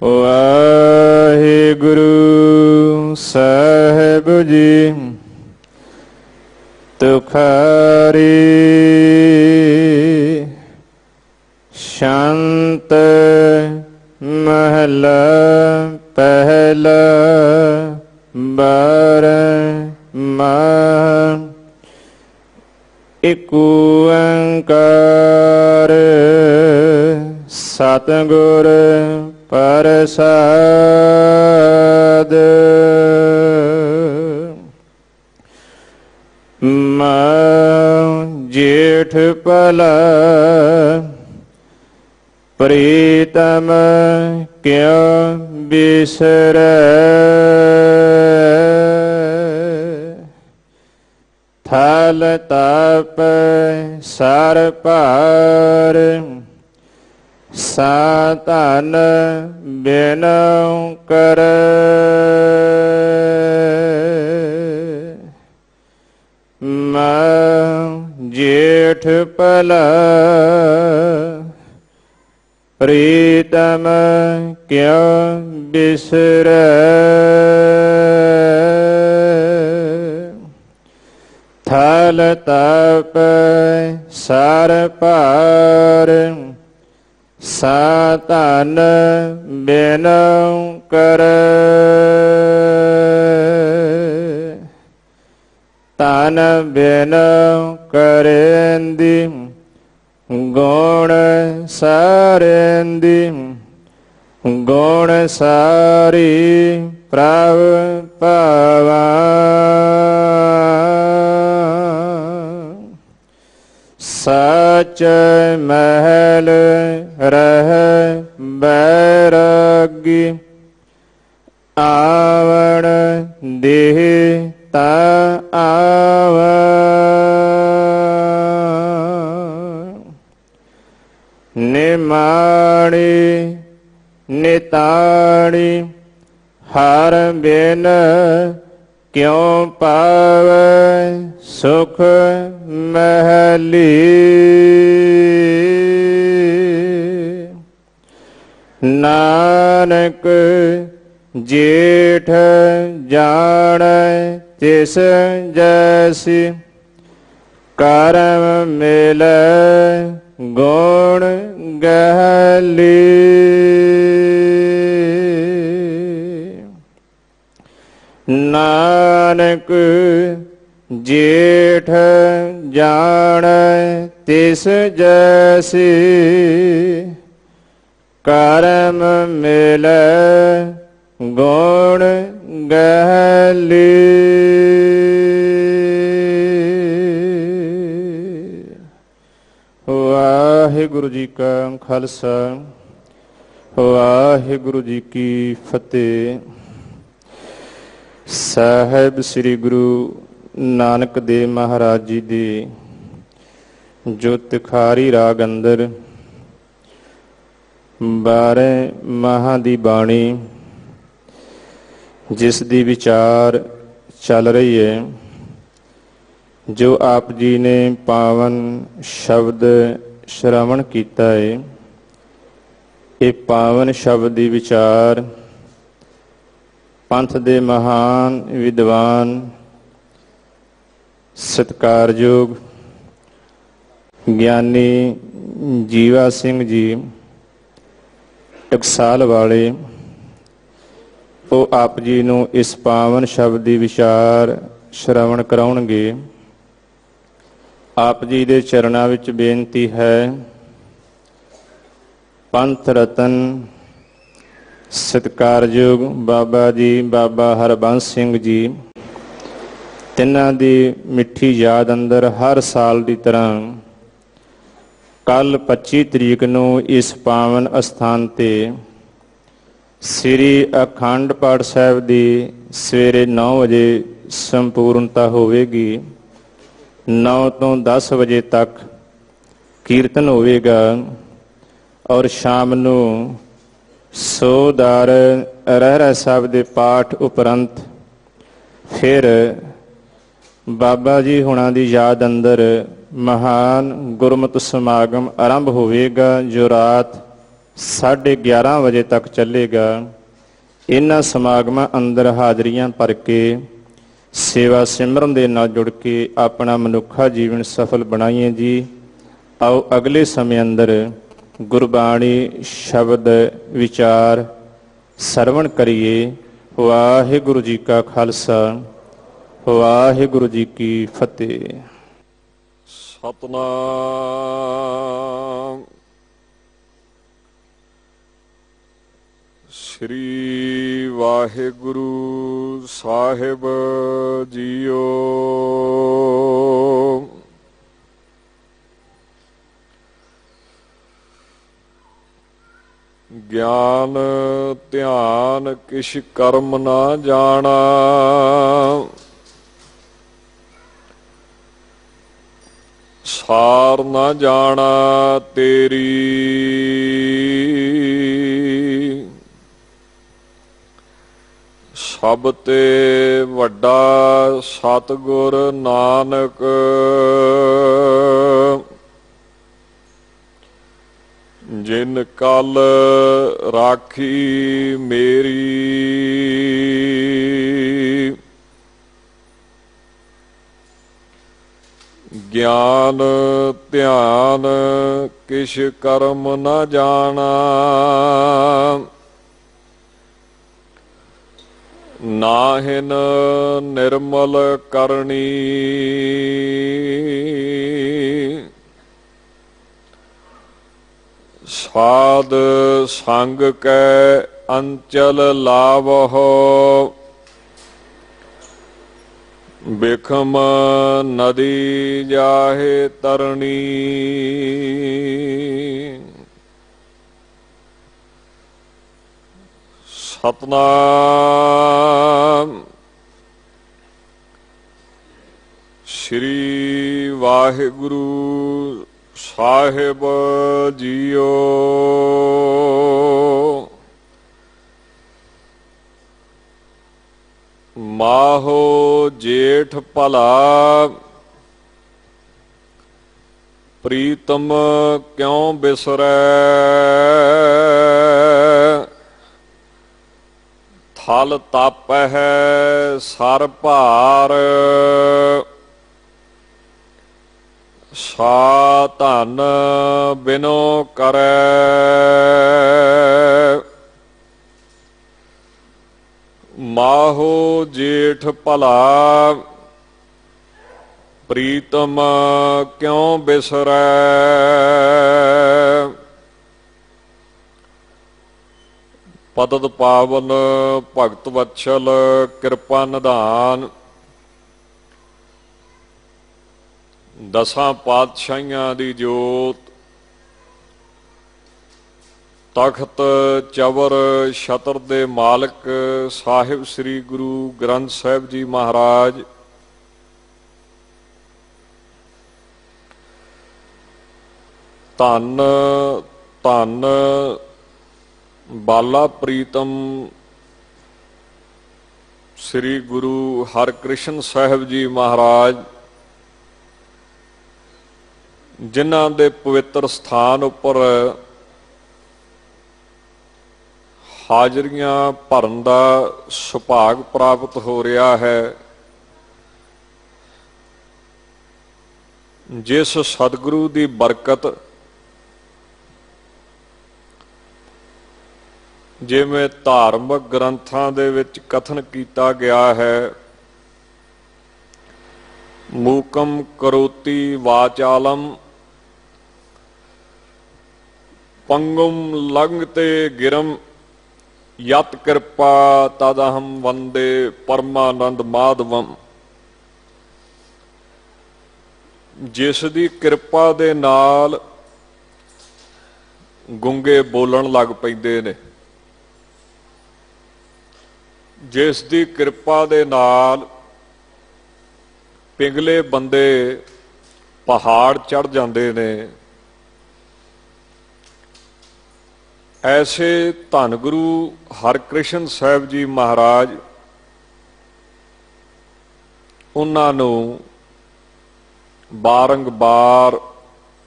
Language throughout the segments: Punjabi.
ਵਾਹਿਗੁਰੂ ਸਾਹਿਬ ਜੀ। ਤੁਖਾਰੀ ਸ਼ਾਂਤ ਮਹਲਾ ਪਹਿਲਾ ਬਾਰਹਮਾਹ। ਏਕ ਓੰਕਾਰ ਸਤਿਗੁਰ ਪ੍ਰਸਾਦਿ। ਮਾਂ ਜੇਠ ਭਲਾ ਪ੍ਰੀਤਮ ਕਿਉ ਬਿਸਰੈ। ਥਲ ਤਪ ਸਰ ਭਾਰ ਸਾਧਨ ਬਿਨਉ ਕਰੈ। ਮਾਂ ਜੇਠ ਭਲਾ ਪ੍ਰੀਤਮ ਕਿਉ ਬਿਸਰੈ। ਥਲ ਤਪ ਸਰ ਭਾਰ ਸਾਧਨ ਬਿਨਉ ਕਰੈ। ਤਨ ਬਿਨਉ ਕਰੇਂਦੀ ਗੁਣ ਸਾਰੇਂਦੀ। ਗੁਣ ਸਾਰੀ ਪ੍ਰਭ ਭਾਵਾ। ਸਚ ਮਹਿਲ ਰਹਿ ਬੈਰਾਗੀ। ਆਵਣ ਦੇਹ ਤਾ ਆਵਾ। ਨਿਮਾਣੀ ਨਿਤਾਣੀ ਹਰ ਬਿਨ ਕਿਉ ਪਾਵੈ ਸੁਖ ਮਹਿਲੀ। ਨਾਨਕ ਜੇਠ ਜਾਣੈ ਤਿਸ ਜੈਸੀ। ਕਰਮ ਮਿਲੈ ਗੁਣ ਗਹਲੀ। ਨਾਨਕ ਜੇਠ ਜਾਣੈ ਤਿਸ ਜੈਸੀ। ਕਰਮ ਮਿਲੈ ਗੁਣ ਗਹਲੀ। ਵਾਹਿਗੁਰੂ ਜੀ ਕਾ ਖਾਲਸਾ ਵਾਹਿਗੁਰੂ ਜੀ ਕੀ ਫਤਿਹ। ਸਾਹਿਬ ਸ੍ਰੀ ਗੁਰੂ ਨਾਨਕ ਦੇਵ ਮਹਾਰਾਜ ਜੀ ਦੀ ਜੋ ਤਿਖਾਰੀ ਰਾਗ ਅੰਦਰ 12 ਮਾਹਾਂ ਦੀ ਬਾਣੀ, ਜਿਸ ਦੀ ਵਿਚਾਰ ਚੱਲ ਰਹੀ ਹੈ, ਜੋ ਆਪ ਜੀ ਨੇ ਪਾਵਨ ਸ਼ਬਦ ਸ਼੍ਰਵਣ ਕੀਤਾ ਹੈ, ਇਹ ਪਾਵਨ ਸ਼ਬਦ ਦੀ ਵਿਚਾਰ ਪੰਥ ਦੇ ਮਹਾਨ ਵਿਦਵਾਨ ਸਤਿਕਾਰਯੋਗ ਗਿਆਨੀ ਜੀਵਾ ਸਿੰਘ ਜੀ ਟਕਸਾਲ ਵਾਲੇ, ਉਹ ਆਪ ਜੀ ਨੂੰ ਇਸ ਪਾਵਨ ਸ਼ਬਦ ਦੀ ਵਿਚਾਰ ਸ਼੍ਰਵਣ ਕਰਾਉਣਗੇ। ਆਪ ਜੀ ਦੇ ਚਰਨਾਂ ਵਿੱਚ ਬੇਨਤੀ ਹੈ, ਪੰਥ ਰਤਨ ਸਤਿਕਾਰਯੋਗ ਬਾਬਾ ਜੀ ਬਾਬਾ ਹਰਬੰਸ ਸਿੰਘ ਜੀ, ਤਿੰਨਾਂ ਦੀ ਮਿੱਠੀ ਯਾਦ ਅੰਦਰ ਹਰ ਸਾਲ ਦੀ ਤਰ੍ਹਾਂ ਕੱਲ੍ਹ 25 ਤਰੀਕ ਨੂੰ ਇਸ ਪਾਵਨ ਅਸਥਾਨ 'ਤੇ ਸ੍ਰੀ ਅਖੰਡ ਪਾਠ ਸਾਹਿਬ ਦੀ ਸਵੇਰੇ 9 ਵਜੇ ਸੰਪੂਰਨਤਾ ਹੋਵੇਗੀ। 9 ਤੋਂ 10 ਵਜੇ ਤੱਕ ਕੀਰਤਨ ਹੋਵੇਗਾ ਔਰ ਸ਼ਾਮ ਨੂੰ ਸੋਦਾਰ ਰਹਿਰਾਸ ਸਾਹਿਬ ਦੇ ਪਾਠ ਉਪਰੰਤ ਫਿਰ ਬਾਬਾ ਜੀ ਹੁਣਾਂ ਦੀ ਯਾਦ ਅੰਦਰ ਮਹਾਨ ਗੁਰਮਤਿ ਸਮਾਗਮ ਆਰੰਭ ਹੋਵੇਗਾ, ਜੋ ਰਾਤ 11:30 ਵਜੇ ਤੱਕ ਚੱਲੇਗਾ। ਇਹਨਾਂ ਸਮਾਗਮਾਂ ਅੰਦਰ ਹਾਜ਼ਰੀਆਂ ਭਰ ਕੇ ਸੇਵਾ ਸਿਮਰਨ ਦੇ ਨਾਲ ਜੁੜ ਕੇ ਆਪਣਾ ਮਨੁੱਖਾ ਜੀਵਨ ਸਫਲ ਬਣਾਈਏ ਜੀ। ਆਓ ਅਗਲੇ ਸਮੇਂ ਅੰਦਰ ਗੁਰਬਾਣੀ ਸ਼ਬਦ ਵਿਚਾਰ ਸਰਵਣ ਕਰੀਏ। ਵਾਹਿਗੁਰੂ ਜੀ ਕਾ ਖਾਲਸਾ, ਵਾਹਿਗੁਰੂ ਜੀ ਕੀ ਫਤਿਹ। ਸਤਨਾਮ ਸ੍ਰੀ ਵਾਹਿਗੁਰੂ ਸਾਹਿਬ ਜੀਓ। ਗਿਆਨ ਧਿਆਨ ਕਿਛ ਕਰਮ ਨਾ ਜਾਣਾ, ਸਾਰ ਨਾ ਜਾਣਾ ਤੇਰੀ। ਸਭ ਤੇ ਵੱਡਾ ਸਤਿਗੁਰ ਨਾਨਕ, ਜਿਨ ਕਲ ਰਾਖੀ ਮੇਰੀ। ਗਿਆਨ ਧਿਆਨ ਕਿਛ ਕਰਮ ਨਾ ਜਾਣਾ, ਨਾਹਿਨ ਨਿਰਮਲ ਕਰਨੀ। ਸਾਧ ਸੰਗ ਕੈ ਅੰਚਲ ਲਾਵਹੁ, ਬਿਖਮ ਨਦੀ ਜਾਹੇ ਤਰਣੀ। ਸਤਨਾਮ ਸ੍ਰੀ ਵਾਹਿਗੁਰੂ ਸਾਹਿਬ ਜੀਓ। ਮਾਹੋ ਜੇਠ ਭਲਾ, ਪ੍ਰੀਤਮ ਕਿਉ ਬਿਸਰੈ। ਥਲ ਤਾਪਹਿ ਸਰ ਭਾਰ, ਸਾ ਧਨ ਬਿਨੋ ਕਰੈ। ਮਾਹੋ ਜੇਠ ਭਲਾ, ਪ੍ਰੀਤਮ ਕਿਉ ਬਿਸਰੈ। ਪਤਿਤ ਪਾਵਨ ਭਗਤ ਵਤਸਲ ਕਿਰਪਾ ਨਿਧਾਨ, ਦਸਾਂ ਪਾਤਸ਼ਾਹੀਆਂ ਦੀ ਜੋਤ, ਤਖਤ ਚਵਰ ਛਤਰ ਦੇ ਮਾਲਕ ਸਾਹਿਬ ਸ੍ਰੀ ਗੁਰੂ ਗ੍ਰੰਥ ਸਾਹਿਬ ਜੀ ਮਹਾਰਾਜ, ਧੰਨ ਧੰਨ ਬਾਲਾ ਪ੍ਰੀਤਮ ਸ੍ਰੀ ਗੁਰੂ ਹਰਕ੍ਰਿਸ਼ਨ ਸਾਹਿਬ ਜੀ ਮਹਾਰਾਜ, ਜਿਨ੍ਹਾਂ ਦੇ ਪਵਿੱਤਰ ਸਥਾਨ ਉੱਪਰ ਹਾਜ਼ਰੀਆਂ ਭਰਨ ਦਾ ਸੁਭਾਗ ਪ੍ਰਾਪਤ ਹੋ ਰਿਹਾ ਹੈ। ਜਿਸ ਸਤਿਗੁਰੂ ਦੀ ਬਰਕਤ, ਜਿਵੇਂ ਧਾਰਮਿਕ ਗ੍ਰੰਥਾਂ ਦੇ ਵਿੱਚ ਕਥਨ ਕੀਤਾ ਗਿਆ ਹੈ, ਮੂਕਮ ਕਰੋਤੀ ਵਾਚਾਲਮ ਪੰਗੁਮ ਲੰਘਤੇ ਗਿਰਮ, ਯਤ ਕਿਰਪਾ ਤਦਹਮ ਵੰਦੇ ਪਰਮਾਨੰਦ ਮਾਧਵਮ। ਜਿਸ ਦੀ ਕਿਰਪਾ ਦੇ ਨਾਲ ਗੁੰਗੇ ਬੋਲਣ ਲੱਗ ਪੈਂਦੇ ਨੇ, ਜਿਸ ਦੀ ਕਿਰਪਾ ਦੇ ਨਾਲ ਪਿਘਲੇ ਬੰਦੇ ਪਹਾੜ ਚੜ੍ਹ ਜਾਂਦੇ ਨੇ, ਐਸੇ ਧੰਨ ਗੁਰੂ ਹਰਕ੍ਰਿਸ਼ਨ ਸਾਹਿਬ ਜੀ ਮਹਾਰਾਜ, ਉਹਨਾਂ ਨੂੰ ਬਾਰੰਬਾਰ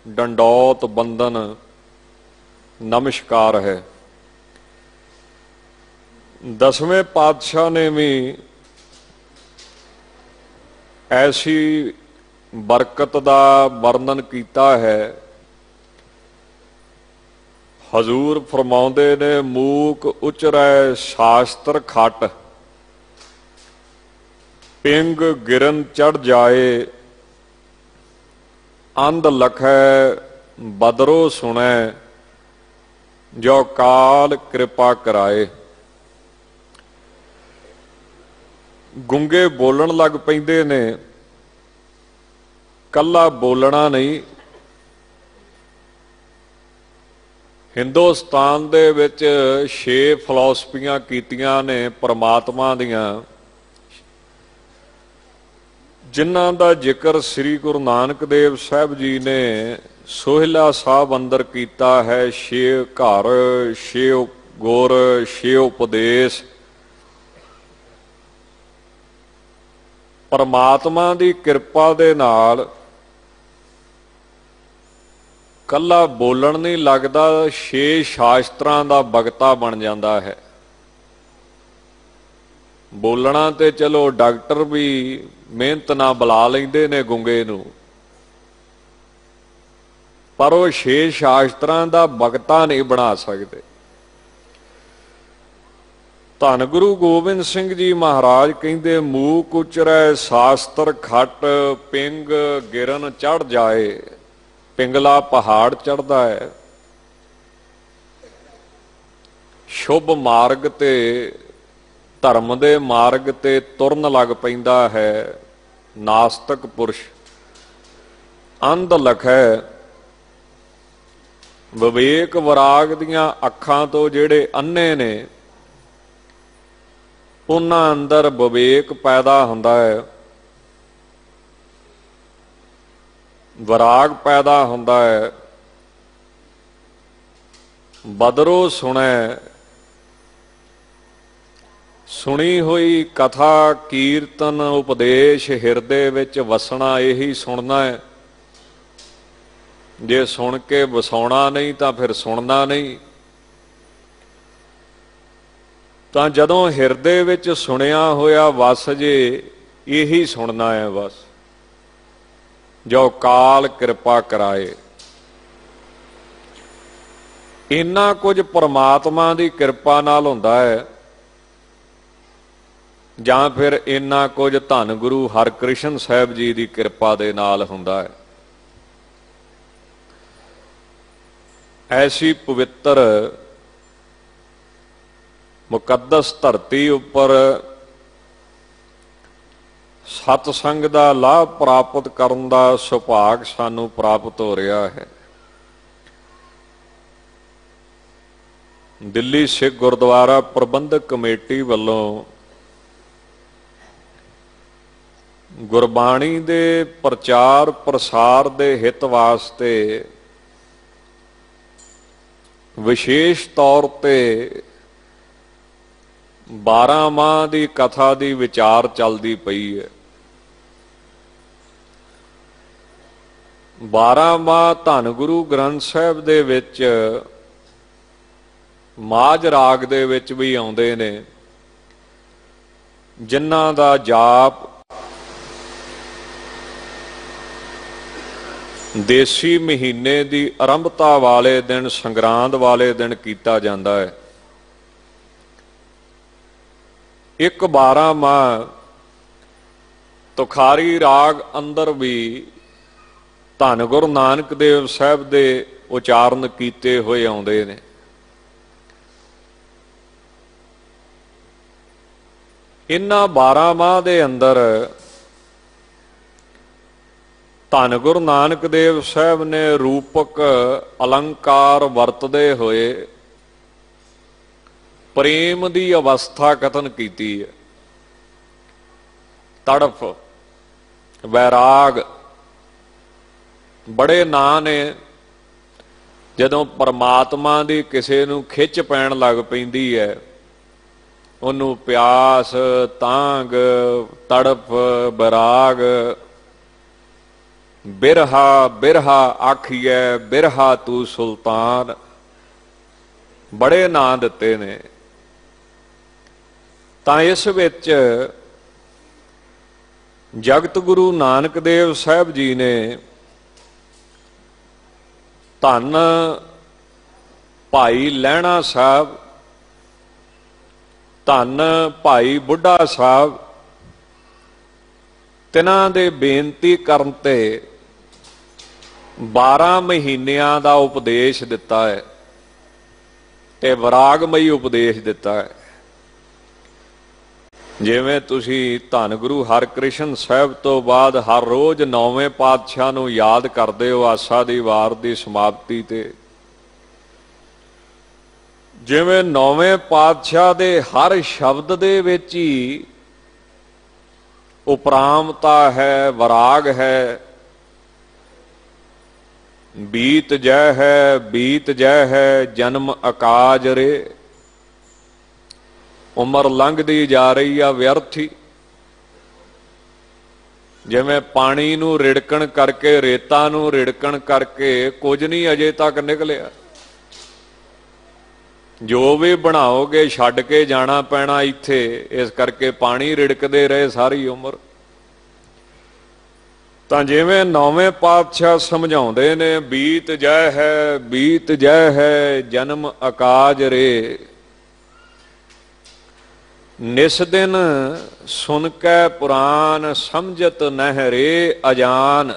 ਡੰਡੌਤ ਬੰਦਨ नमस्कार है। 10वें पातशाह ने भी ऐसी बरकत का वर्णन किया है। हजूर फरमाउंदे ने मूक उचरै शास्त्र खट, पिंग गिरन चढ़ जाए, अंध लखै बदरो सुनै, जो काल कृपा कराए। गुंगे बोलन लग पैंदे ने, कल्ला बोलना नहीं। हिंदुस्तान दे विच 6 फिलोसफियां कीतियां ने परमात्मा दियां, जिन्हां दा जिक्र श्री गुरु नानक देव साहब जी ने सोहिला साहब अंदर कीता है। 6 घर, 6 गुर, 6 उपदेश। परमात्मा दी किरपा दे नाल कल्ला बोलण नहीं लगदा, 6 शास्त्रां दा बगता बन जाता है। बोलना ते चलो डॉक्टर भी मेहनत ना बुला लेंदे ने गुंगे नूं, पर वो 6 शास्त्रां दा बगता नहीं बना सकते। धन गुरु गोबिंद सिंह जी महाराज कहते मूक उचरै शास्त्र खट, पिंग गिरन चढ़ जाए। पिंगला पहाड़ चढ़ता है, शुभ मार्ग ते धर्म दे मार्ग ते तुरन लग पैंदा है। नास्तिक पुरुष अंध लखै, विवेक वराग दियां अखां तो जेड़े अन्ने ने, उन्हां अंदर विवेक पैदा हुंदा है, वराग पैदा हुंदा है। बदरो सुनै, सुनी हुई कथा कीर्तन उपदेश हिरदे विच वसना, यही सुनना है। जे सुन के वसाउणा नहीं तो फिर सुनना नहीं। तो जदों हिरदे विच सुनिया होया वस जे, यही सुनना है बस। जो काल कृपा कराए। इन्ना कुछ परमात्मा की कृपा नाल हुंदा है, जां फिर इन्ना कुछ धन गुरु हरकृष्ण साहब जी की कृपा दे नाल हुंदा है। ऐसी पवित्र मुकद्दस धरती उपर सतसंग का लाभ प्राप्त करन दा सुभाग सानू प्राप्त हो रहा है। दिल्ली सिख गुरुद्वारा प्रबंधक कमेटी वालों गुरबाणी दे प्रचार प्रसार दे हित वास्ते विशेष तौर पे 12 माह की कथा की विचार चलती पई है। 12 माह धन गुरु ग्रंथ साहिब दे विच माझ राग दे विच भी आउंदे ने, जिन्हां दा जाप देसी महीने की आरंभता वाले दिन, संगरांद वाले दिन किया जाता है। एक 12 माह तुखारी राग अंदर भी धन गुरु नानक देव साहब दे उचारण किए हुए आउंदे ने। इन्हां 12 माह दे अंदर धन गुरु नानक देव साहब ने रूपक अलंकार वरतदे हुए प्रेम की अवस्था कथन की है। तड़फ, वैराग बड़े नां ने। जदों परमात्मा की किसी नूं खिच पैण लग पैंदी है, उन्होंने प्यास, तांग, तड़फ, वैराग, बिरहा बिरहा आखिए बिरहा तू सुल्तान, बड़े नां दिते ने। तां इस विच जगत गुरु नानक देव साहब जी ने धन भाई लहणा साहब, धन भाई बुढ़ा साहब, तिन्हां दे बेनती करन ते 12 महीनिਆਂ ਦਾ उपदेश दिता है ते विरागमई उपदेश दिता है। जिवें तुसी धन गुरु हरकृष्ण साहब तो बाद हर रोज़ 9वें पातशाह नूं याद करदे हो आसा दी वार दी समाप्ति ते, जिवें 9वें पातशाह दे हर शब्द दे विच ही उपरामता है, वराग है, बीत जय है, बीत जय है, जन्म अकाज रे, उम्र लंघदी जा रही आ व्यर्थी। जिवें पानी नूं रिड़कण करके, रेता नूं रिड़कण करके कुछ नहीं अजे तक निकलिया, जो भी बनाओगे छड्ड के जाना पैना इत्थे, इस करके पानी रिड़कदे रहे सारी उम्र। तां जिवें 9वें पातशाह समझाउंदे ने, बीत जय है, बीत जय है, जन्म अकाज रे, निस दिन सुन कै पुराण समझत नह रे अजान,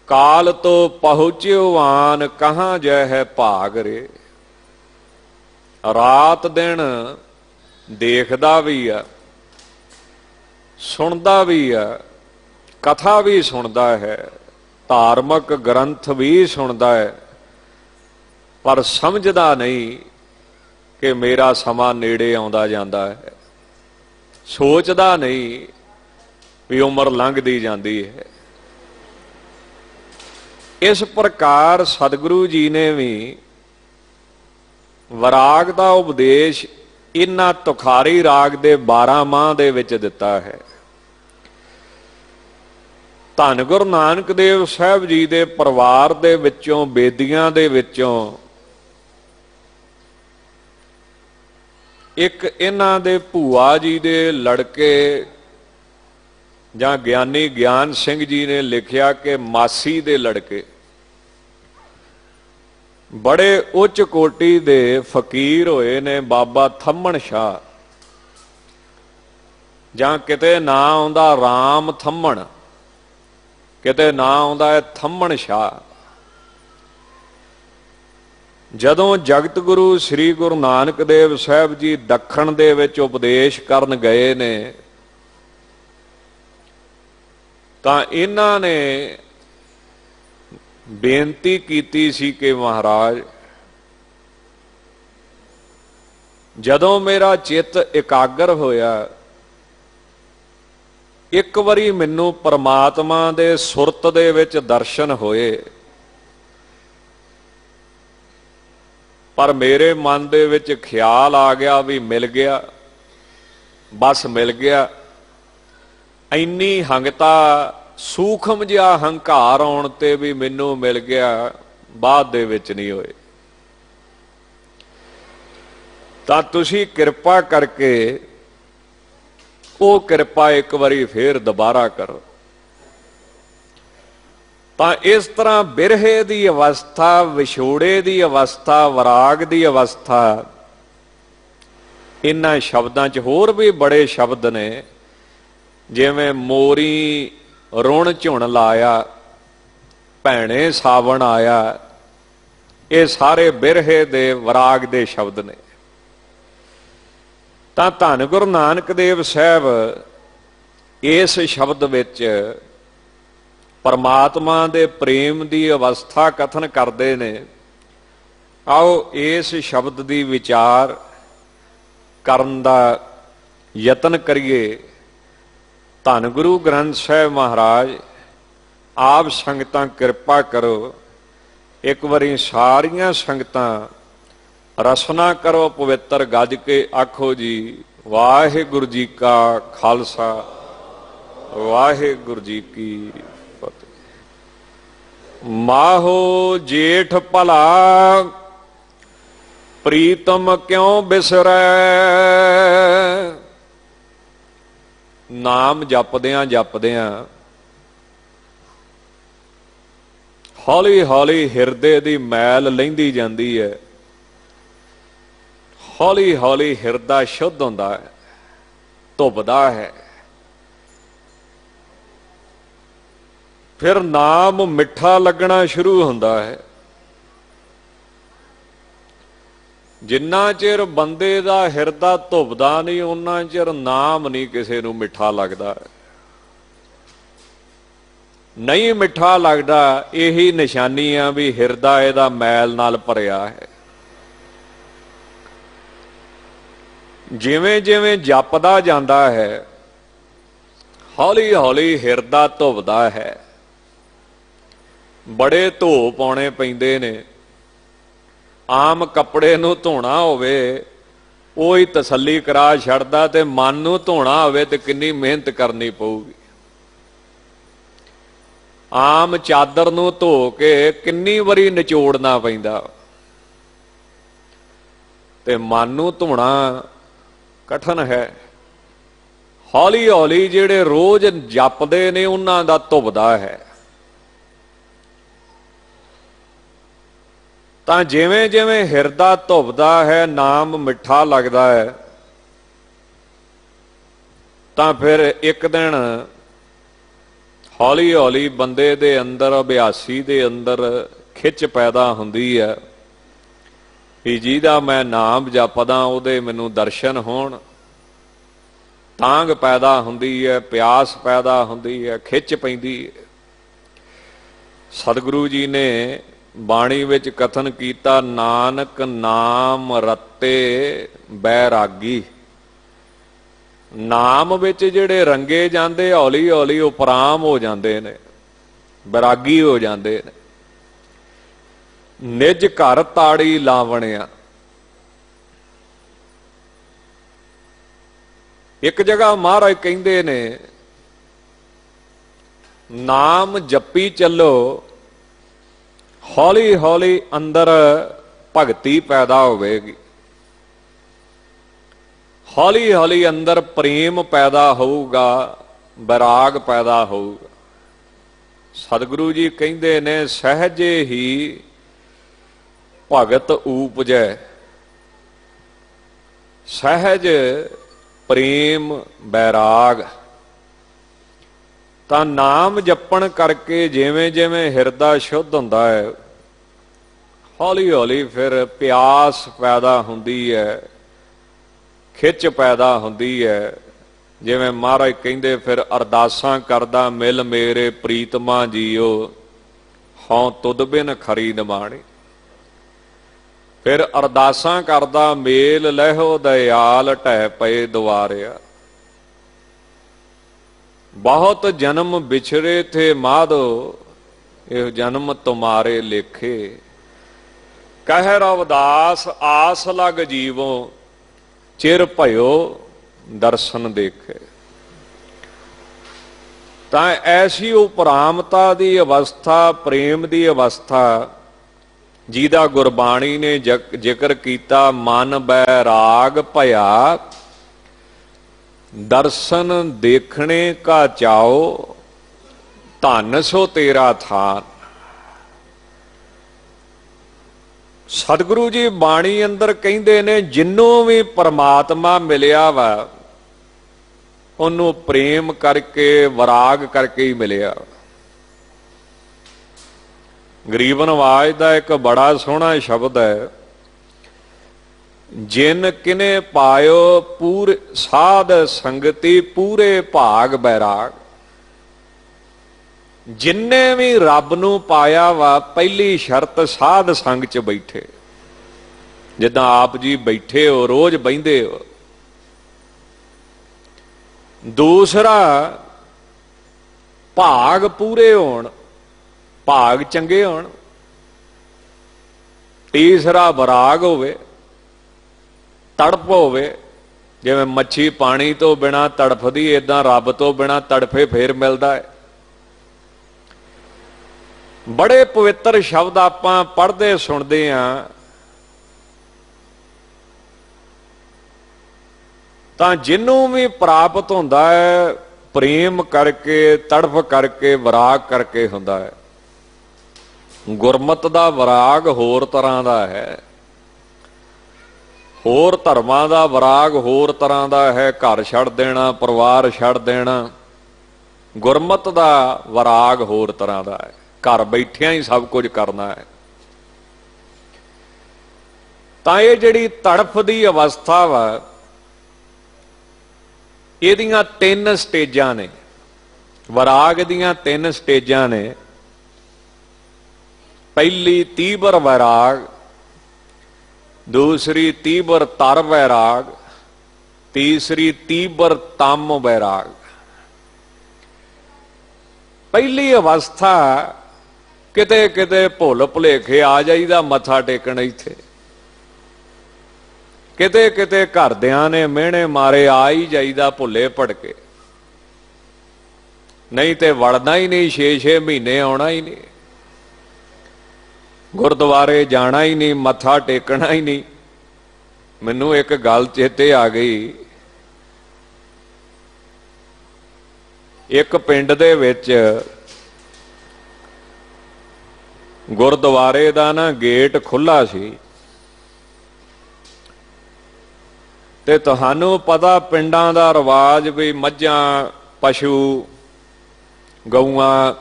काल तो पहुँच्यो आन कहाँ जय है भाग रे। रात दिन देखदा भी आ, सुनदा भी आ, कथा भी सुनदा है, धार्मिक ग्रंथ भी सुनदा है, पर समझदा नहीं कि मेरा समा नेड़े आउंदा जांदा है। सोचदा नहीं भी उम्र लंघदी जांदी है। इस प्रकार सतगुरु जी ने भी वराग दा उपदेश इन्हां तुखारी राग दे 12 माह दे विच दिता है। धन गुरु नानक देव साहब जी दे परिवार दे विचों, बेदियां दे विचों एक इन्हां दे भूआ जी दे लड़के जां ज्ञानी ज्ञान सिंह जी ने लिखिया कि मासी दे लड़के बड़े उच्च कोटि दे फकीर होए ने। बाबा थम्मण शाह, जां किते ना आउंदा राम थम्मण, किते ना आउंदा है थम्मण शाह। जदों जगत गुरु श्री गुरु नानक देव साहब जी दखण दे विच उपदेश करन गए ने, तां इन्हां ने बेनती कीती सी कि महाराज, जदों मेरा चित्त एकाग्र होया, एक वारी मैनू परमात्मा दे सुरत दे विच दर्शन होए, पर मेरे मन दे विच ख्याल आ गया भी मिल गया, बस मिल गया। इन्नी हंगता, सूखम जिहा हंकार आउण ते भी मैनू मिल गया, बाद दे विच नहीं होए। तां तुसीं किरपा करके वो किरपा एक बारी फिर दोबारा करो। तां इस तरह बिरहे दी अवस्था, विछोड़े दी अवस्था, वराग दी अवस्था, इन्हां शब्दां च होर भी बड़े शब्द ने, जिवें मोरी रुण झुण लाया, भैणे सावण आया, ये सारे बिरहे दे वराग दे शब्द ने। तां धन गुरु नानक देव साहब इस शब्द विच परमात्मा दे प्रेम दी अवस्था कथन करते ने। आओ इस शब्द दी विचार करन दा यतन करिए। धन गुरु ग्रंथ साहिब महाराज आप संगतां किरपा करो, एक बारी सारियां संगतां रसना करो, पवित्र गज के आखो जी वाहिगुरु जी का खालसा वाहिगुरु जी की फतेह। माहो जेठ भला ਪ੍ਰੀਤਮ ਕਿਉਂ ਬਿਸਰੈ। ਨਾਮ ਜਪਦਿਆਂ ਜਪਦਿਆਂ ਹੌਲੀ ਹੌਲੀ ਹਿਰਦੇ ਦੀ ਮੈਲ ਲਹਿੰਦੀ ਜਾਂਦੀ ਹੈ, ਹੌਲੀ ਹੌਲੀ ਹਿਰਦਾ ਸ਼ੁੱਧ ਹੁੰਦਾ ਹੈ, ਧੁੱਪਦਾ ਹੈ। ਫਿਰ ਨਾਮ ਮਿੱਠਾ ਲੱਗਣਾ ਸ਼ੁਰੂ ਹੁੰਦਾ ਹੈ। ਜਿੰਨਾ ਚਿਰ ਬੰਦੇ ਦਾ ਹਿਰਦਾ ਧੁੱਪਦਾ ਨਹੀਂ, ਉਹਨਾਂ ਚਿਰ ਨਾਮ ਨਹੀਂ ਕਿਸੇ ਨੂੰ ਮਿੱਠਾ ਲੱਗਦਾ। ਨਹੀਂ ਮਿੱਠਾ ਲੱਗਦਾ, ਇਹੀ ਨਿਸ਼ਾਨੀ ਆ ਵੀ ਹਿਰਦਾ ਇਹਦਾ ਮੈਲ ਨਾਲ ਭਰਿਆ ਹੈ। ਜਿਵੇਂ ਜਿਵੇਂ ਜਪਦਾ ਜਾਂਦਾ ਹੈ, ਹੌਲੀ ਹੌਲੀ ਹਿਰਦਾ ਧੁੱਪਦਾ ਹੈ। ਬੜੇ ਧੋ ਪਾਉਣੇ ਪੈਂਦੇ ਨੇ। ਆਮ ਕੱਪੜੇ ਨੂੰ ਧੋਣਾ ਹੋਵੇ ਉਹ ਹੀ ਤਸੱਲੀ ਕਰਾ ਛੱਡਦਾ, ਤੇ ਮਨ ਨੂੰ ਧੋਣਾ ਹੋਵੇ ਤੇ ਕਿੰਨੀ ਮਿਹਨਤ ਕਰਨੀ ਪਊਗੀ। ਆਮ ਚਾਦਰ ਨੂੰ ਧੋ ਕੇ ਕਿੰਨੀ ਵਾਰੀ ਨਿਚੋੜਨਾ ਪੈਂਦਾ, ਤੇ ਮਨ ਨੂੰ ਧੋਣਾ ਕਠਨ ਹੈ। ਹੌਲੀ ਹੌਲੀ ਜਿਹੜੇ ਰੋਜ਼ ਜਪਦੇ ਨੇ ਉਹਨਾਂ ਦਾ ਧੁੱਪਦਾ ਹੈ। ਤਾਂ ਜਿਵੇਂ ਜਿਵੇਂ ਹਿਰਦਾ ਧੁੱਪਦਾ ਹੈ, ਨਾਮ ਮਿੱਠਾ ਲੱਗਦਾ ਹੈ, ਤਾਂ ਫਿਰ ਇੱਕ ਦਿਨ ਹੌਲੀ ਹੌਲੀ ਬੰਦੇ ਦੇ ਅੰਦਰ, ਅਭਿਆਸੀ ਦੇ ਅੰਦਰ ਖਿੱਚ ਪੈਦਾ ਹੁੰਦੀ ਹੈ ਕਿ ਜਿਹਦਾ ਮੈਂ ਨਾਮ ਜਪਦਾ ਉਹਦੇ ਮੈਨੂੰ ਦਰਸ਼ਨ ਹੋਣ। ਤਾਂਘ ਪੈਦਾ ਹੁੰਦੀ ਹੈ, ਪਿਆਸ ਪੈਦਾ ਹੁੰਦੀ ਹੈ, ਖਿੱਚ ਪੈਂਦੀ ਹੈ। ਸਤਿਗੁਰੂ ਜੀ ਨੇ ਬਾਣੀ ਵਿੱਚ ਕਥਨ ਕੀਤਾ, ਨਾਨਕ ਨਾਮ ਰਤੇ ਬੈਰਾਗੀ। ਨਾਮ ਵਿੱਚ ਜਿਹੜੇ ਰੰਗੇ ਜਾਂਦੇ, ਹੌਲੀ ਹੌਲੀ ਉਪਰਾਮ ਹੋ ਜਾਂਦੇ ਨੇ, ਬੈਰਾਗੀ ਹੋ ਜਾਂਦੇ ਨੇ। ਨਿਜ ਘਰ ਤਾੜੀ ਲਾਵਣਿਆ। ਇੱਕ ਜਗ੍ਹਾ ਮਹਾਰਾਜ ਕਹਿੰਦੇ ਨੇ, ਨਾਮ ਜਪੀ ਚੱਲੋ, ਹੌਲੀ ਹੌਲੀ ਅੰਦਰ ਭਗਤੀ ਪੈਦਾ ਹੋਵੇਗੀ, ਹੌਲੀ ਹੌਲੀ ਅੰਦਰ ਪ੍ਰੇਮ ਪੈਦਾ ਹੋਊਗਾ, ਬੈਰਾਗ ਪੈਦਾ ਹੋਊਗਾ। ਸਤਿਗੁਰੂ ਜੀ ਕਹਿੰਦੇ ਨੇ, ਸਹਿਜੇ ਹੀ ਭਗਤ ਊਪਜੈ। ਸਹਿਜ ਪ੍ਰੇਮ ਬੈਰਾਗ। ਤਾਂ ਨਾਮ ਜਪਣ ਕਰਕੇ ਜਿਵੇਂ ਜਿਵੇਂ ਹਿਰਦਾ ਸ਼ੁੱਧ ਹੁੰਦਾ ਹੈ, ਹੌਲੀ ਹੌਲੀ ਫਿਰ ਪਿਆਸ ਪੈਦਾ ਹੁੰਦੀ ਹੈ, ਖਿੱਚ ਪੈਦਾ ਹੁੰਦੀ ਹੈ। ਜਿਵੇਂ ਮਹਾਰਾਜ ਕਹਿੰਦੇ, ਫਿਰ ਅਰਦਾਸਾਂ ਕਰਦਾ ਮਿਲ ਮੇਰੇ ਪ੍ਰੀਤਮਾ ਜੀਓ, ਹਉ ਤੁਧ ਬਿਨ ਖਰੀ ਨਿਮਾਣੀ। ਫਿਰ ਅਰਦਾਸਾਂ ਕਰਦਾ, ਮੇਲ ਲਹਿਓ ਦਇਆਲ ਢਹਿ ਪਏ ਦੁਆਰਿਆ। ਬਹੁਤ ਜਨਮ ਵਿਛੜੇ ਥੇ ਮਾਧੋ, ਇਹ ਜਨਮ ਤੁਮਾਰੇ ਲੇਖੇ। ਕਹਿ ਰਵਿਦਾਸ ਆਸ ਲਗ ਜੀਵੋ, ਚਿਰ ਭਇਓ ਦਰਸ਼ਨ ਦੇਖੇ। ਤਾਂ ਐਸੀ ਉਪਰਾਮਤਾ ਦੀ ਅਵਸਥਾ, ਪ੍ਰੇਮ ਦੀ ਅਵਸਥਾ, ਜਿਹਦਾ ਗੁਰਬਾਣੀ ਨੇ ਜ਼ਿਕਰ ਕੀਤਾ, ਮਨ ਬੈਰਾਗ ਭਇਆ, ਦਰਸ਼ਨ ਦੇਖਣੇ ਕਾ ਚਾਓ, ਧਨ ਸੋ ਤੇਰਾ ਥਾਨ। ਸਤਿਗੁਰੂ ਜੀ ਬਾਣੀ ਅੰਦਰ ਕਹਿੰਦੇ ਨੇ, ਜਿੰਨੂੰ ਵੀ ਪਰਮਾਤਮਾ ਮਿਲਿਆ ਵਾ, ਉਹਨੂੰ ਪ੍ਰੇਮ ਕਰਕੇ, ਵਰਾਗ ਕਰਕੇ ਹੀ ਮਿਲਿਆ। ਗਰੀਬ ਨਵਾਜ ਦਾ ਇੱਕ ਬੜਾ ਸੋਹਣਾ ਸ਼ਬਦ ਹੈ, ਜਿਨ ਕਿਨੇ ਪਾਇਓ ਪੂਰ ਸਾਧ ਸੰਗਤੀ, ਪੂਰੇ ਭਾਗ ਬੈਰਾਗ। ਜਿੰਨੇ ਵੀ ਰੱਬ ਨੂੰ ਪਾਇਆ ਵਾ, ਪਹਿਲੀ ਸ਼ਰਤ ਸਾਧ ਸੰਗ ਚ ਬੈਠੇ। ਜਿੱਦਾਂ ਆਪ ਜੀ ਬੈਠੇ ਹੋ, ਰੋਜ਼ ਬਹਿੰਦੇ ਹੋ। ਦੂਸਰਾ, ਭਾਗ ਪੂਰੇ ਹੋਣ, ਭਾਗ ਚੰਗੇ ਹੋਣ। ਤੀਸਰਾ, ਬਰਾਗ ਹੋਵੇ, ਤੜਪ ਹੋਵੇ। ਜਿਵੇਂ ਮੱਛੀ ਪਾਣੀ ਤੋਂ ਬਿਨਾਂ ਤੜਫਦੀ, ਏਦਾਂ ਰੱਬ ਤੋਂ ਬਿਨਾਂ ਤੜਫੇ ਫੇਰ ਮਿਲਦਾ ਹੈ। ਬੜੇ ਪਵਿੱਤਰ ਸ਼ਬਦ ਆਪਾਂ ਪੜ੍ਹਦੇ ਸੁਣਦੇ ਹਾਂ, ਤਾਂ ਜਿਹਨੂੰ ਵੀ ਪ੍ਰਾਪਤ ਹੁੰਦਾ ਹੈ ਪ੍ਰੇਮ ਕਰਕੇ, ਤੜਫ ਕਰਕੇ, ਵਿਰਾਗ ਕਰਕੇ ਹੁੰਦਾ ਹੈ। ਗੁਰਮਤ ਦਾ ਵਿਰਾਗ ਹੋਰ ਤਰ੍ਹਾਂ ਦਾ ਹੈ, ਹੋਰ ਧਰਮਾਂ ਦਾ ਵਿਰਾਗ ਹੋਰ ਤਰ੍ਹਾਂ ਦਾ ਹੈ। ਘਰ ਛੱਡ ਦੇਣਾ, ਪਰਿਵਾਰ ਛੱਡ ਦੇਣਾ। ਗੁਰਮਤ ਦਾ ਵਿਰਾਗ ਹੋਰ ਤਰ੍ਹਾਂ ਦਾ ਹੈ, ਘਰ ਬੈਠਿਆਂ ਹੀ ਸਭ ਕੁਝ ਕਰਨਾ ਹੈ। ਤਾਂ ਇਹ ਜਿਹੜੀ ਤੜਫ ਦੀ ਅਵਸਥਾ ਵਾ, ਇਹਦੀਆਂ 3 ਸਟੇਜਾਂ ਨੇ। ਵਿਰਾਗ ਦੀਆਂ 3 ਸਟੇਜਾਂ ਨੇ। ਪਹਿਲੀ ਤੀਬਰ ਵੈਰਾਗ, ਦੂਸਰੀ ਤੀਬਰ ਤਰ ਵੈਰਾਗ, ਤੀਸਰੀ ਤੀਬਰ ਤਮ ਵੈਰਾਗ। ਪਹਿਲੀ ਅਵਸਥਾ ਕਿਤੇ ਕਿਤੇ ਭੁੱਲ ਭੁਲੇਖੇ ਆ ਜਾਈਦਾ ਮੱਥਾ ਟੇਕਣ ਇੱਥੇ, ਕਿਤੇ ਕਿਤੇ ਘਰਦਿਆਂ ਨੇ ਮਿਹਣੇ ਮਾਰੇ ਆ ਹੀ ਜਾਈਦਾ ਭੁੱਲੇ ਭੜਕੇ, ਨਹੀਂ ਤੇ ਵੜਨਾ ਹੀ ਨਹੀਂ। 6-6 ਮਹੀਨੇ ਆਉਣਾ ਹੀ ਨਹੀਂ, ਗੁਰਦੁਆਰੇ ਜਾਣਾ ਹੀ ਨਹੀਂ, ਮੱਥਾ ਟੇਕਣਾ ਹੀ ਨਹੀਂ। ਮੈਨੂੰ ਇੱਕ ਗੱਲ ਚੇਤੇ ਆ ਗਈ। ਇੱਕ ਪਿੰਡ ਦੇ ਵਿੱਚ ਗੁਰਦੁਆਰੇ ਦਾ ਨਾ ਗੇਟ ਖੁੱਲਾ ਸੀ, ਤੇ ਤੁਹਾਨੂੰ ਪਤਾ ਪਿੰਡਾਂ ਦਾ ਰਿਵਾਜ ਵੀ ਮੱਝਾਂ, ਪਸ਼ੂ, ਗਊਆਂ,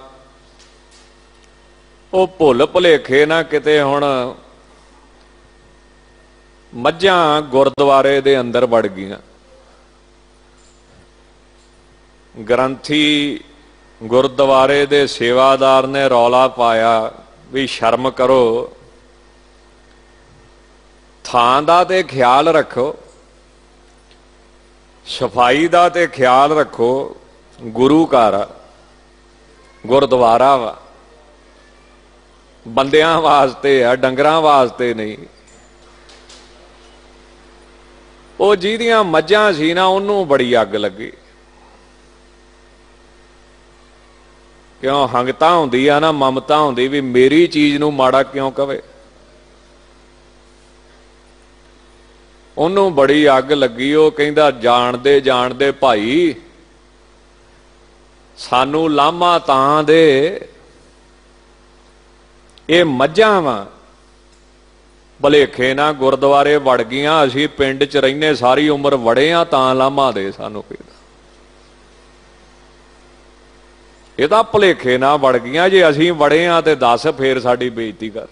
ਉਹ ਭੁੱਲ ਭੁਲੇਖੇ ਨਾ ਕਿਤੇ ਹੁਣ ਮੱਝਾਂ ਗੁਰਦੁਆਰੇ ਦੇ ਅੰਦਰ ਵੜ ਗਈਆਂ। ਗ੍ਰੰਥੀ ਗੁਰਦੁਆਰੇ ਦੇ ਸੇਵਾਦਾਰ ਨੇ ਰੌਲਾ ਪਾਇਆ ਵੀ ਸ਼ਰਮ ਕਰੋ, ਥਾਂ ਦਾ ਤੇ ਖਿਆਲ ਰੱਖੋ, ਸਫਾਈ ਦਾ ਤੇ ਖਿਆਲ ਰੱਖੋ। ਗੁਰੂ ਘਰ ਗੁਰਦੁਆਰਾ ਵਾ, ਬੰਦਿਆਂ ਵਾਸਤੇ ਆ, ਡੰਗਰਾਂ ਵਾਸਤੇ ਨਹੀਂ। ਉਹ ਜਿਹਦੀਆਂ ਮੱਝਾਂ ਸੀ ਨਾ, ਉਹਨੂੰ ਬੜੀ ਅੱਗ ਲੱਗੀ। ਕਿਉਂ? ਹੰਗਤਾ ਹੁੰਦੀ ਆ ਨਾ, ਮਮਤਾ ਹੁੰਦੀ ਵੀ ਮੇਰੀ ਚੀਜ਼ ਨੂੰ ਮਾੜਾ ਕਿਉਂ ਕਵੇ। ਉਹਨੂੰ ਬੜੀ ਅੱਗ ਲੱਗੀ। ਉਹ ਕਹਿੰਦਾ ਜਾਣਦੇ ਜਾਣਦੇ ਭਾਈ ਸਾਨੂੰ ਲਾਮਾ ਤਾਂ ਦੇ, ਇਹ ਮੱਝਾਂ ਵਾ, ਭਲੇਖੇ ਨਾ ਗੁਰਦੁਆਰੇ ਵੜ ਗਈਆਂ, ਅਸੀਂ ਪਿੰਡ 'ਚ ਰਹਿੰਦੇ ਸਾਰੀ ਉਮਰ ਵੜੇ ਆ, ਤਾਂ ਲਾਮਾ ਦੇ ਸਾਨੂੰ। ਇਹ ਤਾਂ ਭਲੇਖੇ ਨਾ ਵੜ ਗਈਆਂ, ਜੇ ਅਸੀਂ ਵੜੇ ਆ ਤੇ ਦੱਸ ਫੇਰ ਸਾਡੀ ਬੇਇੱਜ਼ਤੀ ਕਰ।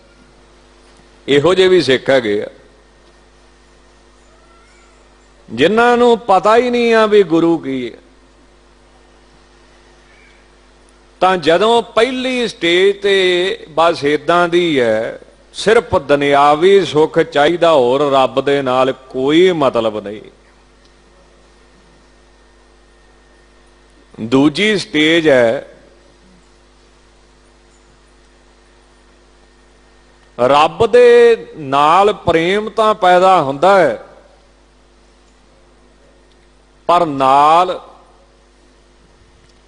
ਇਹੋ ਜਿਹੇ ਵੀ ਸਿੱਖ ਹੈਗੇ ਆ ਜਿਨ੍ਹਾਂ ਨੂੰ ਪਤਾ ਹੀ ਨਹੀਂ ਆ ਵੀ ਗੁਰੂ ਕੀ ਹੈ। ਤਾਂ ਜਦੋਂ ਪਹਿਲੀ ਸਟੇਜ ਤੇ ਬਸ ਇਦਾਂ ਦੀ ਹੈ, ਸਿਰਫ ਦੁਨਿਆਵੀ ਸੁੱਖ ਚਾਹੀਦਾ, ਹੋਰ ਰੱਬ ਦੇ ਨਾਲ ਕੋਈ ਮਤਲਬ ਨਹੀਂ। ਦੂਜੀ ਸਟੇਜ ਹੈ ਰੱਬ ਦੇ ਨਾਲ ਪ੍ਰੇਮ ਤਾਂ ਪੈਦਾ ਹੁੰਦਾ ਹੈ, ਪਰ ਨਾਲ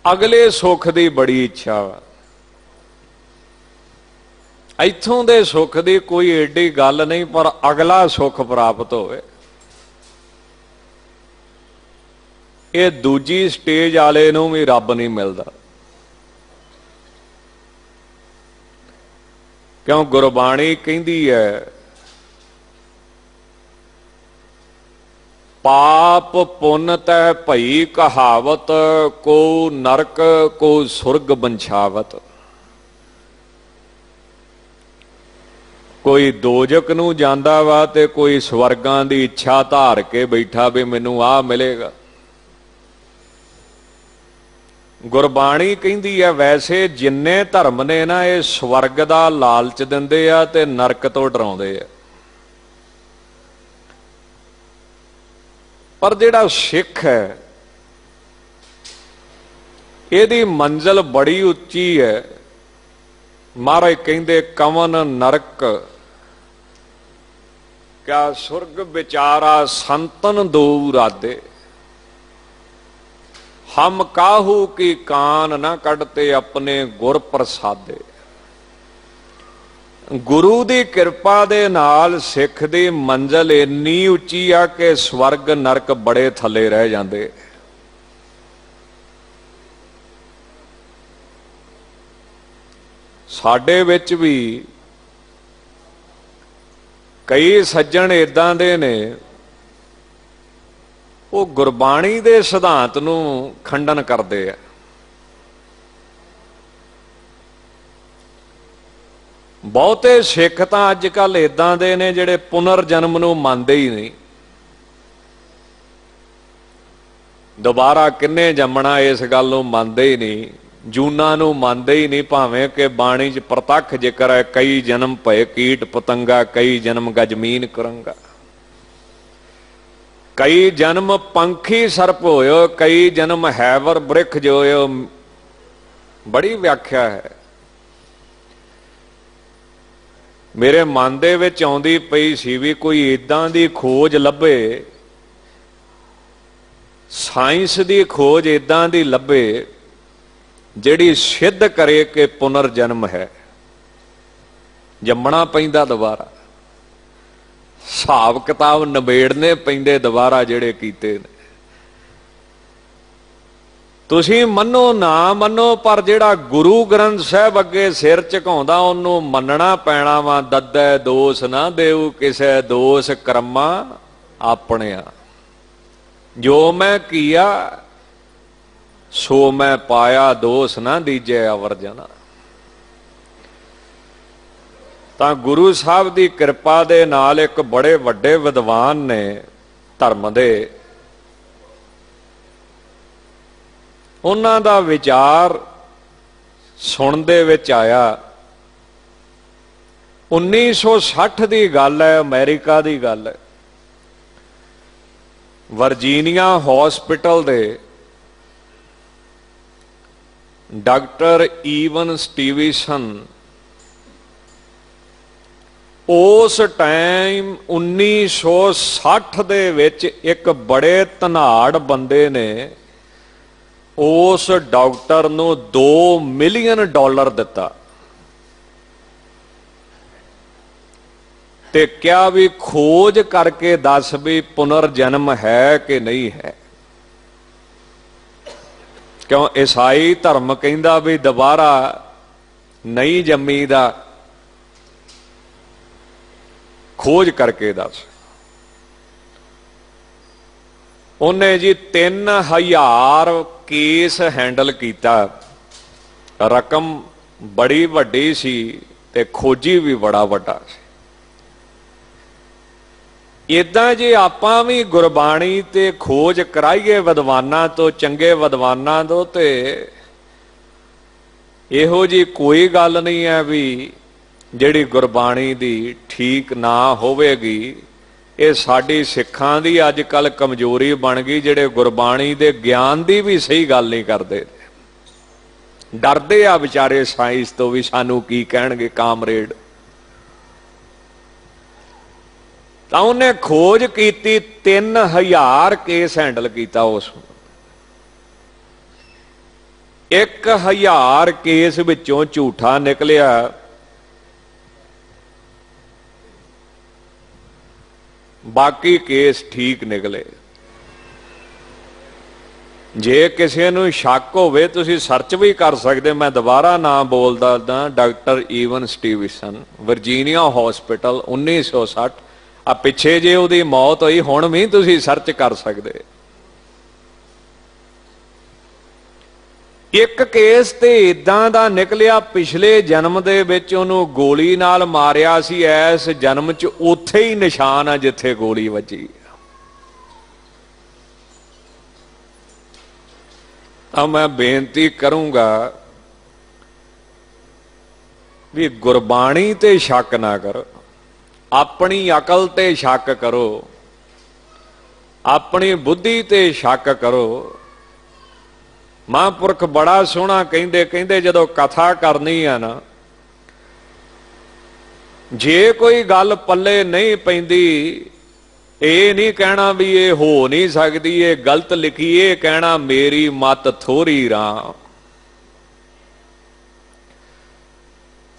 ਅਗਲੇ ਸੁੱਖ ਦੀ ਬੜੀ ਇੱਛਾ ਵਾ। ਇੱਥੋਂ ਦੇ ਸੁੱਖ ਦੀ ਕੋਈ ਏਡੀ ਗੱਲ ਨਹੀਂ, ਪਰ ਅਗਲਾ ਸੁੱਖ ਪ੍ਰਾਪਤ ਹੋਵੇ। ਇਹ ਦੂਜੀ ਸਟੇਜ ਵਾਲੇ ਨੂੰ ਵੀ ਰੱਬ ਨਹੀਂ ਮਿਲਦਾ। ਕਿਉਂ? ਗੁਰਬਾਣੀ ਕਹਿੰਦੀ ਹੈ ਪਾਪ ਪੁੰਨ ਤੈ ਭਈ ਕਹਾਵਤ, ਕੋ ਨਰਕ ਕੋ ਸੁਰਗ ਬੰਛਾਵਤ। ਕੋਈ ਦੋਜਕ ਨੂੰ ਜਾਂਦਾ ਵਾ ਤੇ ਕੋਈ ਸਵਰਗਾਂ ਦੀ ਇੱਛਾ ਧਾਰ ਕੇ ਬੈਠਾ ਵੀ ਮੈਨੂੰ ਆਹ ਮਿਲੇਗਾ। ਗੁਰਬਾਣੀ ਕਹਿੰਦੀ ਹੈ ਵੈਸੇ ਜਿੰਨੇ ਧਰਮ ਨੇ ਨਾ, ਇਹ ਸਵਰਗ ਦਾ ਲਾਲਚ ਦਿੰਦੇ ਆ ਤੇ ਨਰਕ ਤੋਂ ਡਰਾਉਂਦੇ ਆ। ਪਰ ਜਿਹੜਾ ਸਿੱਖ ਹੈ ਇਹਦੀ ਮੰਜ਼ਿਲ ਬੜੀ ਉੱਚੀ ਹੈ। ਮਹਾਰਾਜ ਕਹਿੰਦੇ ਕਵਨ ਨਰਕ ਕਿਆ ਸੁਰਗ ਵਿਚਾਰਾ ਸੰਤਨ ਦੋ ਰਾਦੇ, ਹਮ ਕਾਹੂ ਕੀ ਕਾਨ ਨਾ ਕੱਢਤੇ ਆਪਣੇ ਗੁਰ ਪ੍ਰਸਾਦੇ। ਗੁਰੂ ਦੀ ਕਿਰਪਾ ਦੇ ਨਾਲ ਸਿੱਖ ਦੀ ਮੰਜ਼ਲ ਇੰਨੀ ਉੱਚੀ ਆ ਕਿ ਸਵਰਗ ਨਰਕ ਬੜੇ ਥੱਲੇ ਰਹਿ ਜਾਂਦੇ। ਸਾਡੇ ਵਿੱਚ ਵੀ ਕਈ ਸੱਜਣ ਇਦਾਂ ਦੇ ਨੇ, ਉਹ ਗੁਰਬਾਣੀ ਦੇ ਸਿਧਾਂਤ ਨੂੰ ਖੰਡਨ ਕਰਦੇ ਆ। ਬਹੁਤੇ ਸਿੱਖ ਤਾਂ ਅੱਜ ਕੱਲ੍ਹ ਇਦਾਂ ਦੇ ਨੇ ਜਿਹੜੇ ਪੁਨਰ ਜਨਮ ਨੂੰ ਮੰਨਦੇ ਹੀ ਨਹੀਂ। ਦੁਬਾਰਾ ਕਿੰਨੇ ਜੰਮਣਾ ਇਸ ਗੱਲ ਨੂੰ ਮੰਨਦੇ ਹੀ ਨਹੀਂ, ਜੂਨਾਂ ਨੂੰ ਮੰਨਦੇ ਹੀ ਨਹੀਂ, ਭਾਵੇਂ ਕਿ ਬਾਣੀ 'ਚ ਪ੍ਰਤੱਖ ਜ਼ਿਕਰ ਹੈ, ਕਈ ਜਨਮ ਭਏ ਕੀਟ ਪਤੰਗਾ, ਕਈ ਜਨਮ ਗਜਮੀਨ ਕੁਰੰਗਾ, ਕਈ ਜਨਮ ਪੰਖੀ ਸਰਪ ਹੋਇਓ, ਕਈ ਜਨਮ ਹੈਵਰ ਬ੍ਰਿਖ ਜੋਇਓ। ਬੜੀ ਵਿਆਖਿਆ ਹੈ। ਮੇਰੇ ਮਨ ਦੇ ਵਿੱਚ ਆਉਂਦੀ ਪਈ ਸੀ ਵੀ ਕੋਈ ਇਦਾਂ ਦੀ ਖੋਜ ਲੱਭੇ, ਸਾਇੰਸ ਦੀ ਖੋਜ ਇਦਾਂ ਦੀ ਲੱਭੇ ਜਿਹੜੀ ਸਿੱਧ ਕਰੇ ਕਿ ਪੁਨਰ ਜਨਮ ਹੈ, ਜੰਮਣਾ ਪੈਂਦਾ ਦੁਬਾਰਾ, ਹਿਸਾਬ ਕਿਤਾਬ ਨਿਬੇੜਨੇ ਪੈਂਦੇ ਦੁਬਾਰਾ ਜਿਹੜੇ ਕੀਤੇ ਨੇ। ਤੁਸੀਂ ਮੰਨੋ ਨਾ ਮੰਨੋ, ਪਰ ਜਿਹੜਾ ਗੁਰੂ ਗ੍ਰੰਥ ਸਾਹਿਬ ਅੱਗੇ ਸਿਰ ਝੁਕਾਉਂਦਾ ਉਹਨੂੰ ਮੰਨਣਾ ਪੈਣਾ ਵਾ। ਦੱਦੈ ਦੋਸ ਨਾ ਦੇਉ ਕਿਸੇ, ਦੋਸ ਕਰਮਾ ਆਪਣਿਆ, ਜੋ ਮੈਂ ਕੀਆ ਸੋ ਮੈਂ ਪਾਇਆ, ਦੋਸ ਨਾ ਦੀਜੈ ਅਵਰਜਨਾ। ਤਾਂ ਗੁਰੂ ਸਾਹਿਬ ਦੀ ਕਿਰਪਾ ਦੇ ਨਾਲ ਇੱਕ ਬੜੇ ਵੱਡੇ ਵਿਦਵਾਨ ਨੇ ਧਰਮ ਦੇ, ਉਹਨਾਂ ਦਾ ਵਿਚਾਰ ਸੁਣਨ ਦੇ ਵਿੱਚ ਆਇਆ। 1960 ਦੀ ਗੱਲ ਹੈ, ਅਮਰੀਕਾ ਦੀ ਗੱਲ ਹੈ। ਵਰਜੀਨੀਆ ਹੌਸਪੀਟਲ ਦੇ ਡਾਕਟਰ ਈਵਨ ਸਟੀਵਨਸਨ ਉਸ ਟਾਈਮ 1960 ਦੇ ਵਿੱਚ ਇੱਕ ਬੜੇ ਧਨਾੜ ਬੰਦੇ ਨੇ ਉਸ ਡਾਕਟਰ ਨੂੰ $2 ਮਿਲੀਅਨ ਦਿੱਤਾ ਤੇ ਕਿਹਾ ਵੀ ਖੋਜ ਕਰਕੇ ਦੱਸ ਵੀ ਪੁਨਰ ਜਨਮ ਹੈ ਕਿ ਨਹੀਂ ਹੈ। ਕਿਉਂ ਈਸਾਈ ਧਰਮ ਕਹਿੰਦਾ ਵੀ ਦੁਬਾਰਾ ਨਹੀਂ ਜੰਮੀਦਾ, ਖੋਜ ਕਰਕੇ ਦੱਸ। ਉਹਨੇ ਜੀ 3000 ਕੇਸ ਹੈਂਡਲ ਕੀਤਾ, ਰਕਮ ਬੜੀ ਵੱਡੀ ਸੀ ਤੇ ਖੋਜੀ ਵੀ ਬੜਾ ਵੱਡਾ ਸੀ। ਇਦਾਂ ਜੇ ਆਪਾਂ ਵੀ ਗੁਰਬਾਣੀ ਤੇ ਖੋਜ ਕਰਾਈਏ ਵਿਦਵਾਨਾਂ ਤੋਂ, ਚੰਗੇ ਵਿਦਵਾਨਾਂ ਤੋਂ, ਤੇ ਇਹੋ ਜੀ ਕੋਈ ਗੱਲ ਨਹੀਂ ਹੈ ਵੀ ਜਿਹੜੀ ਗੁਰਬਾਣੀ ਦੀ ਠੀਕ ਨਾ ਹੋਵੇਗੀ। ਇਹ ਸਾਡੀ ਸਿੱਖਾਂ ਦੀ ਅੱਜ ਕੱਲ ਕਮਜ਼ੋਰੀ ਬਣ ਗਈ, ਜਿਹੜੇ ਗੁਰਬਾਣੀ ਦੇ ਗਿਆਨ ਦੀ ਵੀ ਸਹੀ ਗੱਲ ਨਹੀਂ ਕਰਦੇ, ਡਰਦੇ ਆ ਵਿਚਾਰੇ ਸਾਇੰਸ ਤੋਂ ਵੀ ਸਾਨੂੰ ਕੀ ਕਹਿਣਗੇ ਕਾਮਰੇਡ। ਤਾਂ ਉਹਨੇ ਖੋਜ ਕੀਤੀ, 3000 ਕੇਸ ਹੈਂਡਲ ਕੀਤਾ। ਉਸ 1000 ਕੇਸ ਵਿੱਚੋਂ ਝੂਠਾ ਨਿਕਲਿਆ, ਬਾਕੀ ਕੇਸ ਠੀਕ ਨਿਕਲੇ। ਜੇ ਕਿਸੇ ਨੂੰ ਸ਼ੱਕ ਹੋਵੇ ਤੁਸੀਂ ਸਰਚ ਵੀ ਕਰ ਸਕਦੇ, ਮੈਂ ਦੁਬਾਰਾ ਨਾਮ ਬੋਲਦਾ, doctor even Stevenson, Virginia hospital, 1960। ਆ ਪਿੱਛੇ ਜੇ ਉਹਦੀ ਮੌਤ ਹੋਈ, ਹੁਣ ਵੀ ਤੁਸੀਂ ਸਰਚ ਕਰ ਸਕਦੇ। ਇੱਕ ਕੇਸ ਤੇ ਇਦਾਂ ਦਾ ਨਿਕਲਿਆ, ਪਿਛਲੇ ਜਨਮ ਦੇ ਵਿੱਚ ਉਹਨੂੰ ਗੋਲੀ ਨਾਲ ਮਾਰਿਆ ਸੀ, ਇਸ ਜਨਮ 'ਚ ਉੱਥੇ ਹੀ ਨਿਸ਼ਾਨ ਆ ਜਿੱਥੇ ਗੋਲੀ ਵੱਜੀ। ਤਾਂ ਮੈਂ ਬੇਨਤੀ ਕਰੂੰਗਾ ਵੀ ਗੁਰਬਾਣੀ ਤੇ ਸ਼ੱਕ ਨਾ ਕਰੋ, ਆਪਣੀ ਅਕਲ ਤੇ ਸ਼ੱਕ ਕਰੋ, ਆਪਣੀ ਬੁੱਧੀ ਤੇ ਸ਼ੱਕ ਕਰੋ। ਮਹਾਂਪੁਰਖ ਬੜਾ ਸੋਹਣਾ ਕਹਿੰਦੇ ਜਦੋਂ ਕਥਾ ਕਰਨੀ ਆ ਨਾ, ਜੇ ਕੋਈ ਗੱਲ ਪੱਲੇ ਨਹੀਂ ਪੈਂਦੀ, ਇਹ ਨਹੀਂ ਕਹਿਣਾ ਵੀ ਇਹ ਹੋ ਨਹੀਂ ਸਕਦੀ, ਇਹ ਗਲਤ ਲਿਖੀ, ਇਹ ਕਹਿਣਾ ਮੇਰੀ ਮਤ ਥੋੜੀ ਰਾਮ।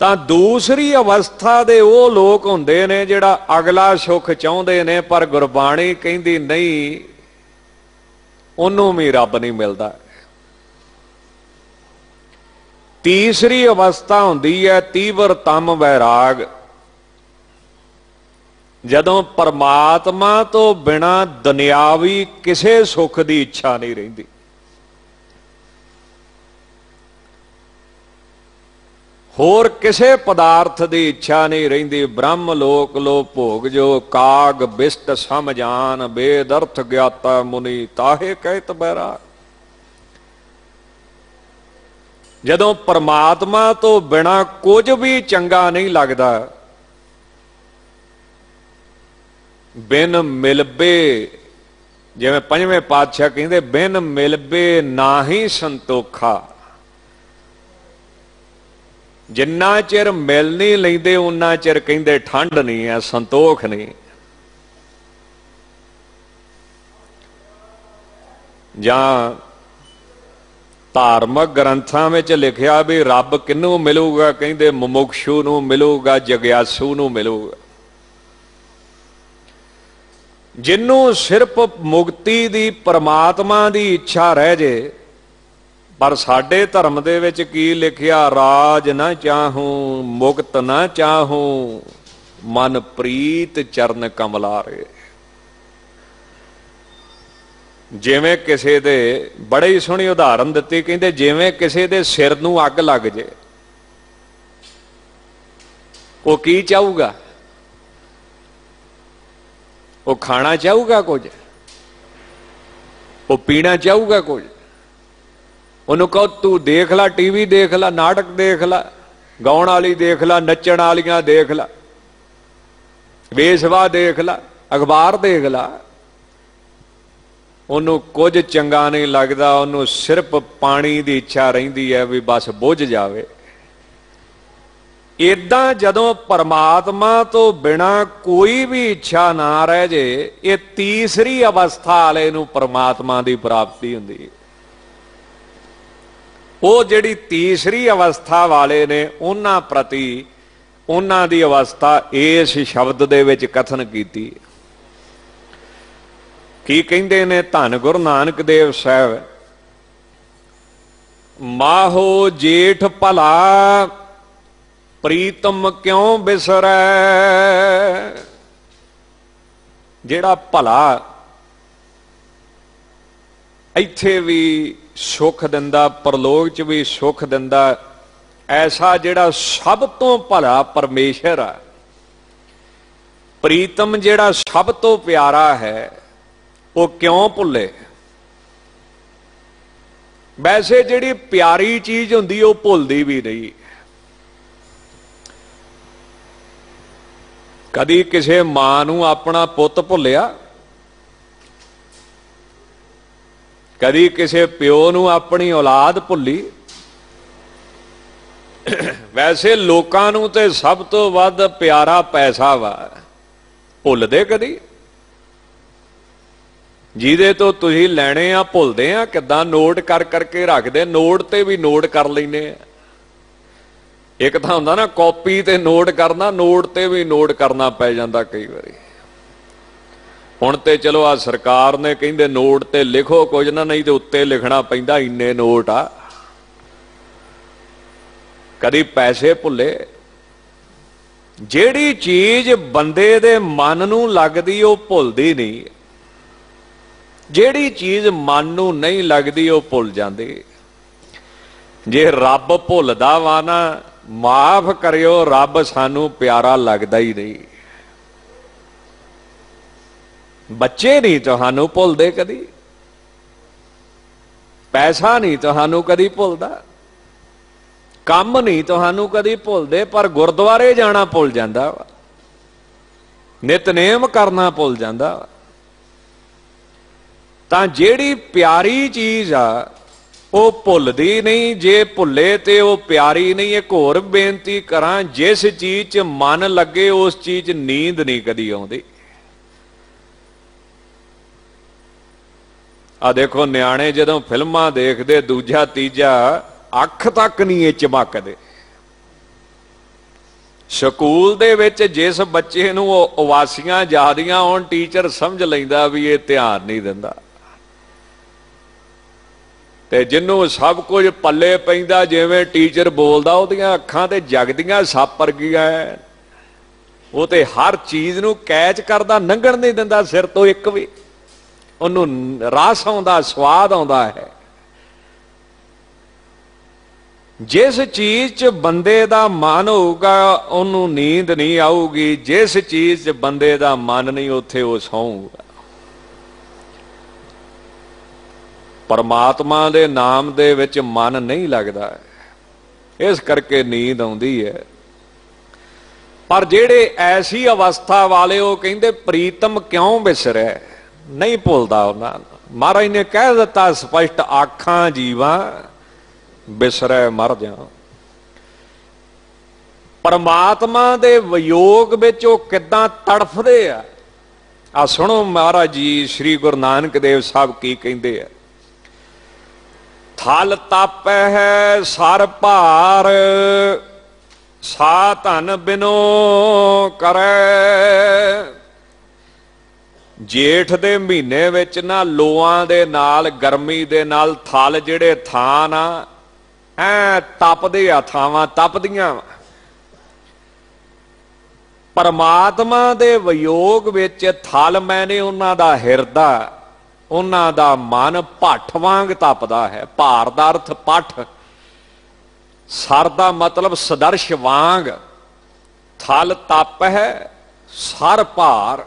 ਤਾਂ ਦੂਸਰੀ ਅਵਸਥਾ ਦੇ ਉਹ ਲੋਕ ਹੁੰਦੇ ਨੇ ਜਿਹੜਾ ਅਗਲਾ ਸੁੱਖ ਚਾਹੁੰਦੇ ਨੇ, ਪਰ ਗੁਰਬਾਣੀ ਕਹਿੰਦੀ ਨਹੀਂ, ਉਹਨੂੰ ਵੀ ਰੱਬ ਨਹੀਂ ਮਿਲਦਾ। ਤੀਸਰੀ ਅਵਸਥਾ ਹੁੰਦੀ ਹੈ ਤੀਵਰ ਤਮ ਵੈਰਾਗ, ਜਦੋਂ ਪਰਮਾਤਮਾ ਤੋਂ ਬਿਨਾ ਦੁਨਿਆਵੀ ਕਿਸੇ ਸੁੱਖ ਦੀ ਇੱਛਾ ਨਹੀਂ ਰਹਿੰਦੀ। ਹੋਰ ਕਿਸੇ ਪਦਾਰਥ ਦੀ ਇੱਛਾ ਨਹੀਂ ਰਹਿੰਦੀ। ਬ੍ਰਹਮ ਲੋਕ ਲੋ ਭੋਗ ਜੋ, ਕਾਗ ਬਿਸਟ ਸਮਝਾਨ, ਬੇਦ ਅਰਥ ਗਿਆਤਾ ਮੁਨੀ, ਤਾਹੇ ਕਹਿਤ ਬੈਰਾਗ। ਜਦੋਂ ਪਰਮਾਤਮਾ ਤੋਂ ਬਿਨਾ ਕੁਝ ਵੀ ਚੰਗਾ ਨਹੀਂ ਲੱਗਦਾ, ਬਿਨ ਮਿਲਬੇ, ਜਿਵੇਂ ਪੰਜਵੇਂ ਪਾਤਸ਼ਾਹ ਕਹਿੰਦੇ, ਬਿਨ ਮਿਲਬੇ ਨਾਹੀ ਸੰਤੋਖਾ। ਜਿੰਨਾ ਚਿਰ ਮਿਲ ਨਹੀਂ ਲੈਂਦੇ ਉਨਾ ਚਿਰ ਕਹਿੰਦੇ ਠੰਡ ਨਹੀਂ ਹੈ, ਸੰਤੋਖ ਨਹੀਂ। ਜਾਂ ਧਾਰਮਿਕ ਗ੍ਰੰਥਾਂ ਵਿੱਚ ਲਿਖਿਆ ਵੀ ਰੱਬ ਕਿਹਨੂੰ ਮਿਲੂਗਾ, ਕਹਿੰਦੇ ਮੁਮੁਕਸ਼ੂ ਨੂੰ ਮਿਲੂਗਾ, ਜਗਿਆਸੂ ਨੂੰ ਮਿਲੂਗਾ। ਜਿਹਨੂੰ ਸਿਰਫ ਮੁਕਤੀ ਦੀ, ਪਰਮਾਤਮਾ ਦੀ ਇੱਛਾ ਰਹਿ ਜੇ। ਪਰ ਸਾਡੇ ਧਰਮ ਦੇ ਵਿੱਚ ਕੀ ਲਿਖਿਆ, ਰਾਜ ਨਾ ਚਾਹੂੰ ਮੁਕਤ ਨਾ ਚਾਹੂੰ, ਮਨ ਪ੍ਰੀਤ ਚਰਨ ਕਮਲਾਰੇ। ਜਿਵੇਂ ਕਿਸੇ ਦੇ, ਬੜੇ ਹੀ ਸੋਹਣੀ ਉਦਾਹਰਨ ਦਿੱਤੀ, ਕਹਿੰਦੇ ਜਿਵੇਂ ਕਿਸੇ ਦੇ ਸਿਰ ਨੂੰ ਅੱਗ ਲੱਗ ਜੇ, ਉਹ ਕੀ ਚਾਹੂਗਾ? ਉਹ ਖਾਣਾ ਚਾਹੂਗਾ ਕੁਝ, ਉਹ ਪੀਣਾ ਚਾਹੂਗਾ ਕੁਝ। ਉਹਨੂੰ ਕਹੋ ਤੂੰ ਦੇਖ ਲੈ, ਟੀਵੀ ਦੇਖ ਲੈ, ਨਾਟਕ ਦੇਖ ਲੈ, ਗਾਉਣ ਵਾਲੀ ਦੇਖ ਲੈ, ਨੱਚਣ ਵਾਲੀਆਂ ਦੇਖ ਲੈ, ਵੇਸਵਾ ਦੇਖ ਲੈ, ਅਖਬਾਰ ਦੇਖ ਲੈ, ਉਹਨੂੰ ਕੁਝ ਚੰਗਾ ਨਹੀਂ ਲੱਗਦਾ। ਉਹਨੂੰ ਸਿਰਫ ਪਾਣੀ ਦੀ ਇੱਛਾ ਰਹਿੰਦੀ ਹੈ ਵੀ ਬਸ ਬੁੱਝ ਜਾਵੇ। ਏਦਾਂ ਜਦੋਂ ਪਰਮਾਤਮਾ ਤੋਂ ਬਿਨਾ ਕੋਈ ਵੀ ਇੱਛਾ ਨਾ ਰਹਿ ਜੇ, ਇਹ ਤੀਸਰੀ ਅਵਸਥਾ ਵਾਲੇ ਨੂੰ ਪਰਮਾਤਮਾ ਦੀ ਪ੍ਰਾਪਤੀ ਹੁੰਦੀ ਹੈ। ਉਹ ਜਿਹੜੀ ਤੀਸਰੀ ਅਵਸਥਾ ਵਾਲੇ ਨੇ, ਉਹਨਾਂ ਪ੍ਰਤੀ ਉਹਨਾਂ ਦੀ ਅਵਸਥਾ ਇਸ ਸ਼ਬਦ ਦੇ ਵਿੱਚ ਕਥਨ ਕੀਤੀ। ਕੀ ਕਹਿੰਦੇ ਨੇ ਧੰਨ ਗੁਰੂ ਨਾਨਕ ਦੇਵ ਸਾਹਿਬ, ਮਾਹੋ ਜੇਠ ਭਲਾ ਪ੍ਰੀਤਮ ਕਿਉਂ ਬਿਸਰੈ। ਜਿਹੜਾ ਭਲਾ ਇੱਥੇ ਵੀ ਸੁੱਖ ਦਿੰਦਾ, ਪਰਲੋਕ 'ਚ ਵੀ ਸੁੱਖ ਦਿੰਦਾ, ਐਸਾ ਜਿਹੜਾ ਸਭ ਤੋਂ ਭਲਾ ਪਰਮੇਸ਼ਰ ਆ, ਪ੍ਰੀਤਮ ਜਿਹੜਾ ਸਭ ਤੋਂ ਪਿਆਰਾ ਹੈ, ਉਹ ਕਿਉਂ ਭੁੱਲੇ। ਵੈਸੇ ਜਿਹੜੀ ਪਿਆਰੀ ਚੀਜ਼ ਹੁੰਦੀ ਉਹ ਭੁੱਲਦੀ ਵੀ ਨਹੀਂ। ਕਦੀ ਕਿਸੇ ਮਾਂ ਨੂੰ ਆਪਣਾ ਪੁੱਤ ਭੁੱਲਿਆ? ਕਦੀ ਕਿਸੇ ਪਿਓ ਨੂੰ ਆਪਣੀ ਔਲਾਦ ਭੁੱਲੀ? ਵੈਸੇ ਲੋਕਾਂ ਨੂੰ ਤੇ ਸਭ ਤੋਂ ਵੱਧ ਪਿਆਰਾ ਪੈਸਾ ਵਾ, ਭੁੱਲਦੇ ਕਦੀ? ਜਿਹਦੇ ਤੋਂ ਤੁਸੀਂ ਲੈਣੇ ਆ ਭੁੱਲਦੇ ਆ ਕਿੱਦਾਂ? ਨੋਟ ਕਰ ਕਰਕੇ ਰੱਖਦੇ, ਨੋਟ ਤੇ ਵੀ ਨੋਟ ਕਰ ਲੈਂਦੇ ਆ। ਇੱਕ ਤਾਂ ਹੁੰਦਾ ਨਾ ਕਾਪੀ ਤੇ ਨੋਟ ਕਰਨਾ, ਨੋਟ ਤੇ ਵੀ ਨੋਟ ਕਰਨਾ ਪੈ ਜਾਂਦਾ ਕਈ ਵਾਰੀ। ਹੁਣ ਤੇ ਚਲੋ ਆ ਸਰਕਾਰ ਨੇ ਕਹਿੰਦੇ ਨੋਟ ਤੇ ਲਿਖੋ ਕੁਝ ਨਾ, ਨਹੀਂ ਤੇ ਉੱਤੇ ਲਿਖਣਾ ਪੈਂਦਾ ਇੰਨੇ ਨੋਟ ਆ। ਕਦੀ ਪੈਸੇ ਭੁੱਲੇ? ਜਿਹੜੀ ਚੀਜ਼ ਬੰਦੇ ਦੇ ਮਨ ਨੂੰ ਲੱਗਦੀ ਉਹ ਭੁੱਲਦੀ ਨਹੀਂ। ਜਿਹੜੀ ਚੀਜ਼ ਮਨ ਨੂੰ ਨਹੀਂ ਲੱਗਦੀ ਉਹ ਭੁੱਲ ਜਾਂਦੀ। ਜੇ ਰੱਬ ਭੁੱਲਦਾ ਵਾ ਨਾ, ਮਾਫ ਕਰਿਓ, ਰੱਬ ਸਾਨੂੰ ਪਿਆਰਾ ਲੱਗਦਾ ਹੀ ਨਹੀਂ। ਬੱਚੇ ਨਹੀਂ ਤੁਹਾਨੂੰ ਭੁੱਲਦੇ ਕਦੀ, ਪੈਸਾ ਨਹੀਂ ਤੁਹਾਨੂੰ ਕਦੀ ਭੁੱਲਦਾ, ਕੰਮ ਨਹੀਂ ਤੁਹਾਨੂੰ ਕਦੀ ਭੁੱਲਦੇ, ਪਰ ਗੁਰਦੁਆਰੇ ਜਾਣਾ ਭੁੱਲ ਜਾਂਦਾ ਵਾ, ਨਿਤਨੇਮ ਕਰਨਾ ਭੁੱਲ ਜਾਂਦਾ ਵਾ। ਤਾਂ ਜਿਹੜੀ ਪਿਆਰੀ ਚੀਜ਼ ਆ ਉਹ ਭੁੱਲਦੀ ਨਹੀਂ। ਜੇ ਭੁੱਲੇ ਤੇ ਉਹ ਪਿਆਰੀ ਨਹੀਂ। ਇੱਕ ਹੋਰ ਬੇਨਤੀ ਕਰਾਂ, ਜਿਸ ਚੀਜ਼ 'ਚ ਮਨ ਲੱਗੇ ਉਸ ਚੀਜ਼ 'ਚ ਨੀਂਦ ਨਹੀਂ ਕਦੀ ਆਉਂਦੀ। ਆ ਦੇਖੋ ਨਿਆਣੇ ਜਦੋਂ ਫਿਲਮਾਂ ਦੇਖਦੇ, ਦੂਜਾ ਤੀਜਾ ਅੱਖ ਤੱਕ ਨਹੀਂ ਇਹ ਚਮਕਦੇ। ਸਕੂਲ ਦੇ ਵਿੱਚ ਜਿਸ ਬੱਚੇ ਨੂੰ ਉਵਾਸੀਆਂ ਜ਼ਿਆਦੀਆਂ ਹੋਣ ਟੀਚਰ ਸਮਝ ਲੈਂਦਾ ਵੀ ਇਹ ਧਿਆਨ ਨਹੀਂ ਦਿੰਦਾ, ਤੇ ਜਿਹਨੂੰ ਸਭ ਕੁਝ ਪੱਲੇ ਪੈਂਦਾ ਜਿਵੇਂ ਟੀਚਰ ਬੋਲਦਾ ਉਹਦੀਆਂ ਅੱਖਾਂ ਤੇ ਜਗਦੀਆਂ ਸੱਪ ਵਰਗੀਆਂ, ਉਹ ਤੇ ਹਰ ਚੀਜ਼ ਨੂੰ ਕੈਚ ਕਰਦਾ, ਲੰਘਣ ਨਹੀਂ ਦਿੰਦਾ ਸਿਰ ਤੋਂ ਇੱਕ ਵੀ, ਉਹਨੂੰ ਰਸ ਆਉਂਦਾ, ਸਵਾਦ ਆਉਂਦਾ ਹੈ। ਜਿਸ ਚੀਜ਼ 'ਚ ਬੰਦੇ ਦਾ ਮਨ ਹੋਊਗਾ ਉਹਨੂੰ ਨੀਂਦ ਨਹੀਂ ਆਊਗੀ, ਜਿਸ ਚੀਜ਼ 'ਚ ਬੰਦੇ ਦਾ ਮਨ ਨਹੀਂ ਉੱਥੇ ਉਹ ਸੌਂਗਾ। ਪਰਮਾਤਮਾ ਦੇ ਨਾਮ ਦੇ ਵਿੱਚ ਮਨ ਨਹੀਂ ਲੱਗਦਾ, ਇਸ ਕਰਕੇ ਨੀਂਦ ਆਉਂਦੀ ਹੈ। ਪਰ ਜਿਹੜੇ ਐਸੀ ਅਵਸਥਾ ਵਾਲੇ ਉਹ ਕਹਿੰਦੇ ਪ੍ਰੀਤਮ ਕਿਉਂ ਵਿਸਰੈ, ਨਹੀਂ ਭੁੱਲਦਾ ਉਹਨਾਂ ਨੂੰ। ਮਹਾਰਾਜ ਨੇ ਕਹਿ ਦਿੱਤਾ ਸਪਸ਼ਟ, ਆਖਾਂ ਜੀਵਾਂ ਬਿਸਰੈ ਮਰ ਜਾ। ਪਰਮਾਤਮਾ ਦੇ ਵਿਯੋਗ ਵਿੱਚ ਉਹ ਕਿੱਦਾਂ ਤੜਫਦੇ ਆ ਸੁਣੋ ਮਹਾਰਾਜ ਜੀ ਸ੍ਰੀ ਗੁਰੂ ਨਾਨਕ ਦੇਵ ਸਾਹਿਬ ਕੀ ਕਹਿੰਦੇ ਆ। ਥਲ ਤਾਪੈ ਹੈ ਸਰ ਭਾਰ, ਸਾ ਧਨ ਬਿਨੋ ਕਰੈ। ਜੇਠ ਦੇ ਮਹੀਨੇ ਵਿੱਚ ਨਾ ਲੋਆਂ ਦੇ ਨਾਲ, ਗਰਮੀ ਦੇ ਨਾਲ ਥਲ ਜਿਹੜੇ ਥਾਂ ਨਾ ਐ ਤਪਦੇ ਆ, ਥਾਵਾਂ ਤਪਦੀਆਂ। ਪਰਮਾਤਮਾ ਦੇ ਵਿਯੋਗ ਵਿੱਚ ਥਲ ਮੈਨੇ ਉਹਨਾਂ ਦਾ ਹਿਰਦਾ, ਉਹਨਾਂ ਦਾ ਮਨ ਭੱਠ ਵਾਂਗ ਤਪਦਾ ਹੈ। ਭਾਰ ਦਾ ਅਰਥ ਪੱਠ, ਸਰ ਦਾ ਮਤਲਬ ਸਦਰਸ਼ ਵਾਂਗ। ਥਲ ਤਪ ਹੈ ਸਰ ਭਾਰ।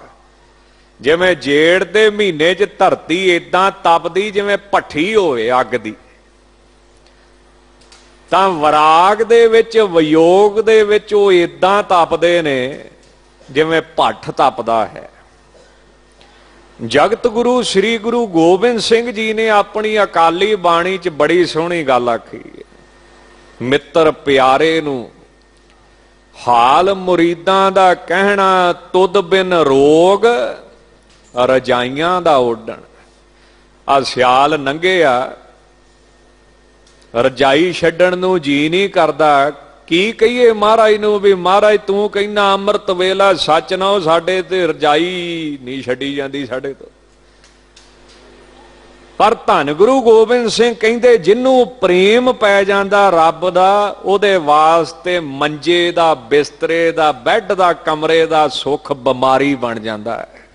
ਜਿਵੇਂ ਜੇੜ ਦੇ ਮਹੀਨੇ 'ਚ ਧਰਤੀ ਏਦਾਂ ਤਪਦੀ ਜਿਵੇਂ ਭੱਠੀ ਹੋਵੇ ਅੱਗ ਦੀ, ਤਾਂ ਵਿਰਾਗ ਦੇ ਵਿੱਚ, ਵਿਯੋਗ ਦੇ ਵਿੱਚ ਉਹ ਏਦਾਂ ਤਪਦੇ ਨੇ ਜਿਵੇਂ ਭੱਠ ਤਪਦਾ ਹੈ। ਜਗਤ ਗੁਰੂ ਸ੍ਰੀ ਗੁਰੂ ਗੋਬਿੰਦ ਸਿੰਘ ਜੀ ਨੇ ਆਪਣੀ ਅਕਾਲੀ ਬਾਣੀ 'ਚ ਬੜੀ ਸੋਹਣੀ ਗੱਲ ਆਖੀ ਹੈ। ਮਿੱਤਰ ਪਿਆਰੇ ਨੂੰ ਹਾਲ ਮੁਰੀਦਾਂ ਦਾ ਕਹਿਣਾ, ਤੁਧ ਬਿਨ ਰੋਗ ਰਜਾਈਆਂ ਦਾ ਉੱਡਣ। ਆ ਸਿਆਲ ਲੰਘੇ ਆ, ਰਜਾਈ ਛੱਡਣ ਨੂੰ ਜੀ ਨਹੀਂ ਕਰਦਾ। ਕੀ ਕਹੀਏ ਮਹਾਰਾਜ ਨੂੰ ਵੀ ਮਹਾਰਾਜ ਤੂੰ ਕਹਿੰਦਾ ਅੰਮ੍ਰਿਤ ਵੇਲਾ ਸੱਚ ਨਾ ਹੋ, ਸਾਡੇ ਤੇ ਰਜਾਈ ਨਹੀਂ ਛੱਡੀ ਜਾਂਦੀ ਸਾਡੇ ਤੋਂ। ਪਰ ਧੰਨ ਗੁਰੂ ਗੋਬਿੰਦ ਸਿੰਘ ਕਹਿੰਦੇ ਜਿਹਨੂੰ ਪ੍ਰੇਮ ਪੈ ਜਾਂਦਾ ਰੱਬ ਦਾ, ਉਹਦੇ ਵਾਸਤੇ ਮੰਜੇ ਦਾ, ਬਿਸਤਰੇ ਦਾ, ਬੈੱਡ ਦਾ, ਕਮਰੇ ਦਾ ਸੁੱਖ ਬਿਮਾਰੀ ਬਣ ਜਾਂਦਾ ਹੈ।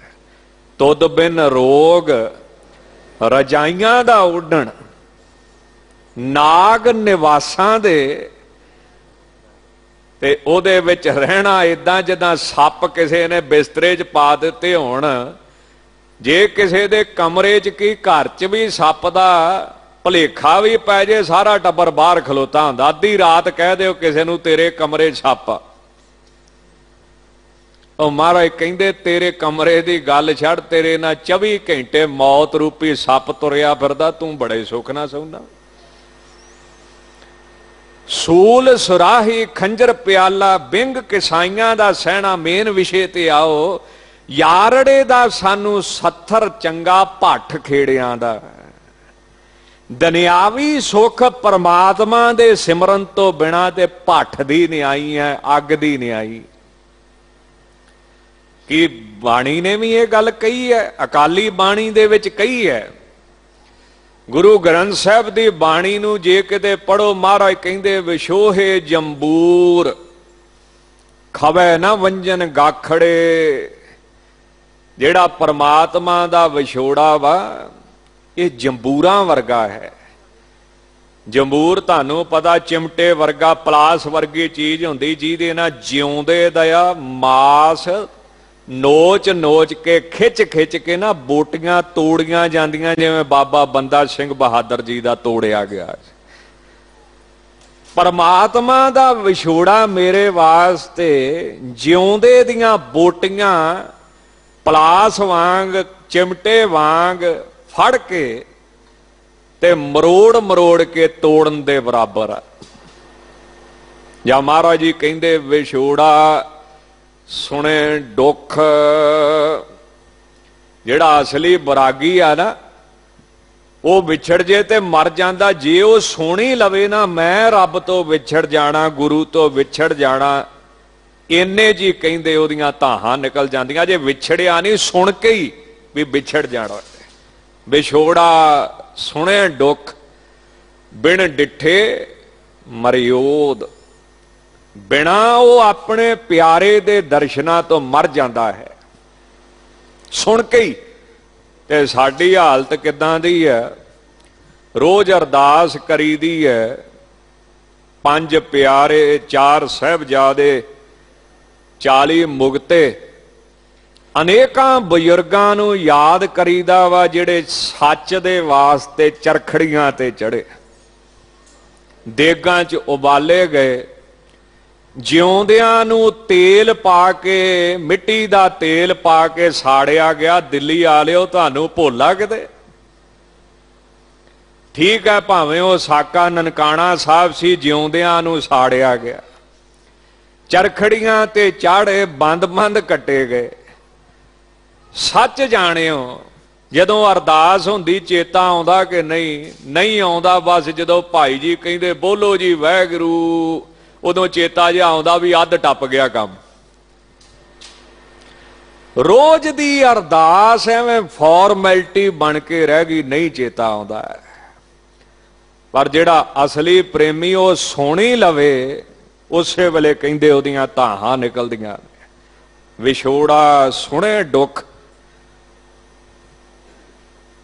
ਤੁਧ ਬਿਨ ਰੋਗ ਰਜਾਈਆਂ ਦਾ ਉੱਡਣ। ਨਾਗ ਨਿਵਾਸਾਂ ਦੇ ਤੇ ਉਹਦੇ ਵਿੱਚ ਰਹਿਣਾ ਏਦਾਂ ਜਿੱਦਾਂ ਸੱਪ ਕਿਸੇ ਨੇ ਬਿਸਤਰੇ 'ਚ ਪਾ ਦਿੱਤੇ ਹੋਣ। ਜੇ ਕਿਸੇ ਦੇ ਕਮਰੇ 'ਚ ਕੀ ਘਰ 'ਚ ਵੀ ਸੱਪ ਦਾ ਭੁਲੇਖਾ ਵੀ ਪੈ ਜੇ, ਸਾਰਾ ਟੱਬਰ ਬਾਹਰ ਖਲੋਤਾ ਹੁੰਦਾ। ਅੱਧੀ ਰਾਤ ਕਹਿ ਦਿਓ ਕਿਸੇ ਨੂੰ ਤੇਰੇ ਕਮਰੇ 'ਚ ਸੱਪ ਆ, ਉਹ ਮਹਾਰਾਜ ਕਹਿੰਦੇ ਤੇਰੇ ਕਮਰੇ ਦੀ ਗੱਲ ਛੱਡ, ਤੇਰੇ ਨਾਲ 24 ਘੰਟੇ ਮੌਤ ਰੂਪੀ ਸੱਪ ਤੁਰਿਆ ਫਿਰਦਾ, ਤੂੰ ਬੜੇ ਸੁੱਖ ਨਾਲ ਸੌਂਦਾ। ਸੂਲ ਸੁਰਾਹੀ ਖੰਜਰ ਪਿਆਲਾ, ਬਿੰਗ ਕਿਸਾਈਆਂ ਦਾ ਸਹਿਣਾ। ਮੇਨ ਵਿਸ਼ੇ ਤੇ ਆਓ। ਯਾਰੜੇ ਦਾ ਸਾਨੂੰ ਸੱਥਰ ਚੰਗਾ, ਭੱਠ ਖੇੜਿਆਂ ਦਾ। ਦੁਨਿਆਵੀ ਸੁੱਖ ਪਰਮਾਤਮਾ ਦੇ ਸਿਮਰਨ ਤੋਂ ਬਿਨਾਂ ਤੇ ਭੱਠ ਦੀ ਨਿਆਈ ਹੈ, ਅੱਗ ਦੀ ਨਿਆਈ। ਕੀ ਬਾਣੀ ਨੇ ਵੀ ਇਹ ਗੱਲ ਕਹੀ ਹੈ, ਅਕਾਲੀ ਬਾਣੀ ਦੇ ਵਿੱਚ ਕਹੀ ਹੈ। ਗੁਰੂ ਗ੍ਰੰਥ ਸਾਹਿਬ ਦੀ ਬਾਣੀ ਨੂੰ ਜੇ ਕਿਤੇ ਪੜੋ, ਮਹਾਰਾਜ ਕਹਿੰਦੇ ਵਿਸ਼ੋਹੇ ਜੰਬੂਰ ਖਵੈ ਨਾ ਵੰਜਨ ਗਾਖੜੇ। ਜਿਹੜਾ ਪਰਮਾਤਮਾ ਦਾ ਵਿਛੋੜਾ ਵਾ, ਇਹ ਜੰਬੂਰਾਂ ਵਰਗਾ ਹੈ। ਜੰਬੂਰ ਤੁਹਾਨੂੰ ਪਤਾ ਚਿਮਟੇ ਵਰਗਾ, ਪਲਾਸ ਵਰਗੀ ਚੀਜ਼ ਹੁੰਦੀ ਜਿਹਦੇ ਨਾਲ ਜਿਉਂਦੇ ਦਾ ਮਾਸ ਨੋਚ ਨੋਚ ਕੇ, ਖਿੱਚ ਖਿੱਚ ਕੇ ਨਾ ਬੋਟੀਆਂ ਤੋੜੀਆਂ ਜਾਂਦੀਆਂ, ਜਿਵੇਂ ਬਾਬਾ ਬੰਦਾ ਸਿੰਘ ਬਹਾਦਰ ਜੀ ਦਾ ਤੋੜਿਆ ਗਿਆ। ਪਰਮਾਤਮਾ ਦਾ ਵਿਛੋੜਾ ਮੇਰੇ ਵਾਸਤੇ ਜਿਉਂਦੇ ਦੀਆਂ ਬੋਟੀਆਂ ਪਲਾਸ ਵਾਂਗ, ਚਿਮਟੇ ਵਾਂਗ ਫੜ ਕੇ ਤੇ ਮਰੋੜ ਮਰੋੜ ਕੇ ਤੋੜਨ ਦੇ ਬਰਾਬਰ ਆ। ਜਾਂ ਮਹਾਰਾਜ ਜੀ ਕਹਿੰਦੇ ਵਿਛੋੜਾ ਸੁਣੇ ਦੁੱਖ। ਜਿਹੜਾ ਅਸਲੀ ਬਰਾਗੀ ਆ ਨਾ, ਉਹ ਵਿਛੜ ਜੇ ਤੇ ਮਰ ਜਾਂਦਾ। ਜੇ ਉਹ ਸੁਣੀ ਲਵੇ ਨਾ, ਮੈਂ ਰੱਬ ਤੋਂ ਵਿਛੜ ਜਾਣਾ, ਗੁਰੂ ਤੋਂ ਵਿਛੜ ਜਾਣਾ, ਇੰਨੇ ਜੀ ਕਹਿੰਦੇ ਉਹਦੀਆਂ ਧਾਹਾਂ ਨਿਕਲ ਜਾਂਦੀਆਂ, ਜੇ ਵਿਛੜਿਆ ਨਹੀਂ ਸੁਣ ਕੇ ਹੀ ਵੀ ਵਿਛੜ ਜਾਣਾ। ਵਿਛੋੜਾ ਸੁਣੇ ਦੁੱਖ, ਬਿਨ ਡਿੱਠੇ ਮਰਿਓਦ। ਬਿਨਾ ਉਹ ਆਪਣੇ ਪਿਆਰੇ ਦੇ ਦਰਸ਼ਨਾਂ ਤੋਂ ਮਰ ਜਾਂਦਾ ਹੈ, ਸੁਣ ਕੇ ਹੀ। ਤੇ ਸਾਡੀ ਹਾਲਤ ਕਿੱਦਾਂ ਦੀ ਹੈ? ਰੋਜ਼ ਅਰਦਾਸ ਕਰੀਦੀ ਹੈ, 5 ਪਿਆਰੇ, 4 ਸਾਹਿਬਜ਼ਾਦੇ, 40 ਮੁਕਤੇ, ਅਨੇਕਾਂ ਬਜ਼ੁਰਗਾਂ ਨੂੰ ਯਾਦ ਕਰੀਦਾ ਵਾ ਜਿਹੜੇ ਸੱਚ ਦੇ ਵਾਸਤੇ ਚਰਖੜੀਆਂ ਤੇ ਚੜੇ, ਦੇਗਾਂ 'ਚ ਉਬਾਲੇ ਗਏ, ਜਿਉਂਦਿਆਂ ਨੂੰ ਤੇਲ ਪਾ ਕੇ, ਮਿੱਟੀ ਦਾ ਤੇਲ ਪਾ ਕੇ ਸਾੜਿਆ ਗਿਆ। ਦਿੱਲੀ ਵਾਲਿਓ ਤੁਹਾਨੂੰ ਭੁੱਲਾ ਕਿਤੇ? ਠੀਕ ਹੈ, ਭਾਵੇਂ ਉਹ ਸਾਕਾ ਨਨਕਾਣਾ ਸਾਹਿਬ ਸੀ, ਜਿਉਂਦਿਆਂ ਨੂੰ ਸਾੜਿਆ ਗਿਆ, ਚਰਖੜੀਆਂ ਤੇ ਚਾੜੇ, ਬੰਦ ਕੱਟੇ ਗਏ। ਸੱਚ ਜਾਣਿਓ, ਜਦੋਂ ਅਰਦਾਸ ਹੁੰਦੀ ਚੇਤਾ ਆਉਂਦਾ ਕਿ ਨਹੀਂ? ਨਹੀਂ ਆਉਂਦਾ। ਬਸ ਜਦੋਂ ਭਾਈ ਜੀ ਕਹਿੰਦੇ ਬੋਲੋ ਜੀ ਵਾਹਿਗੁਰੂ, ਉਦੋਂ ਚੇਤਾ ਜਿਹਾ ਆਉਂਦਾ ਵੀ ਅੱਧ ਟੱਪ ਗਿਆ ਕੰਮ। ਰੋਜ਼ ਦੀ ਅਰਦਾਸ ਐਵੇਂ ਫਾਰਮੈਲਿਟੀ ਬਣ ਕੇ ਰਹਿ ਗਈ, ਨਹੀਂ ਚੇਤਾ ਆਉਂਦਾ। ਪਰ ਜਿਹੜਾ ਅਸਲੀ ਪ੍ਰੇਮੀ ਉਹ ਸੋਣੀ ਲਵੇ, ਉਸੇ ਵੇਲੇ ਕਹਿੰਦੇ ਉਹਦੀਆਂ ਧਾਹਾਂ ਨਿਕਲਦੀਆਂ। ਵਿਛੋੜਾ ਸੁਣੇ ਦੁੱਖ।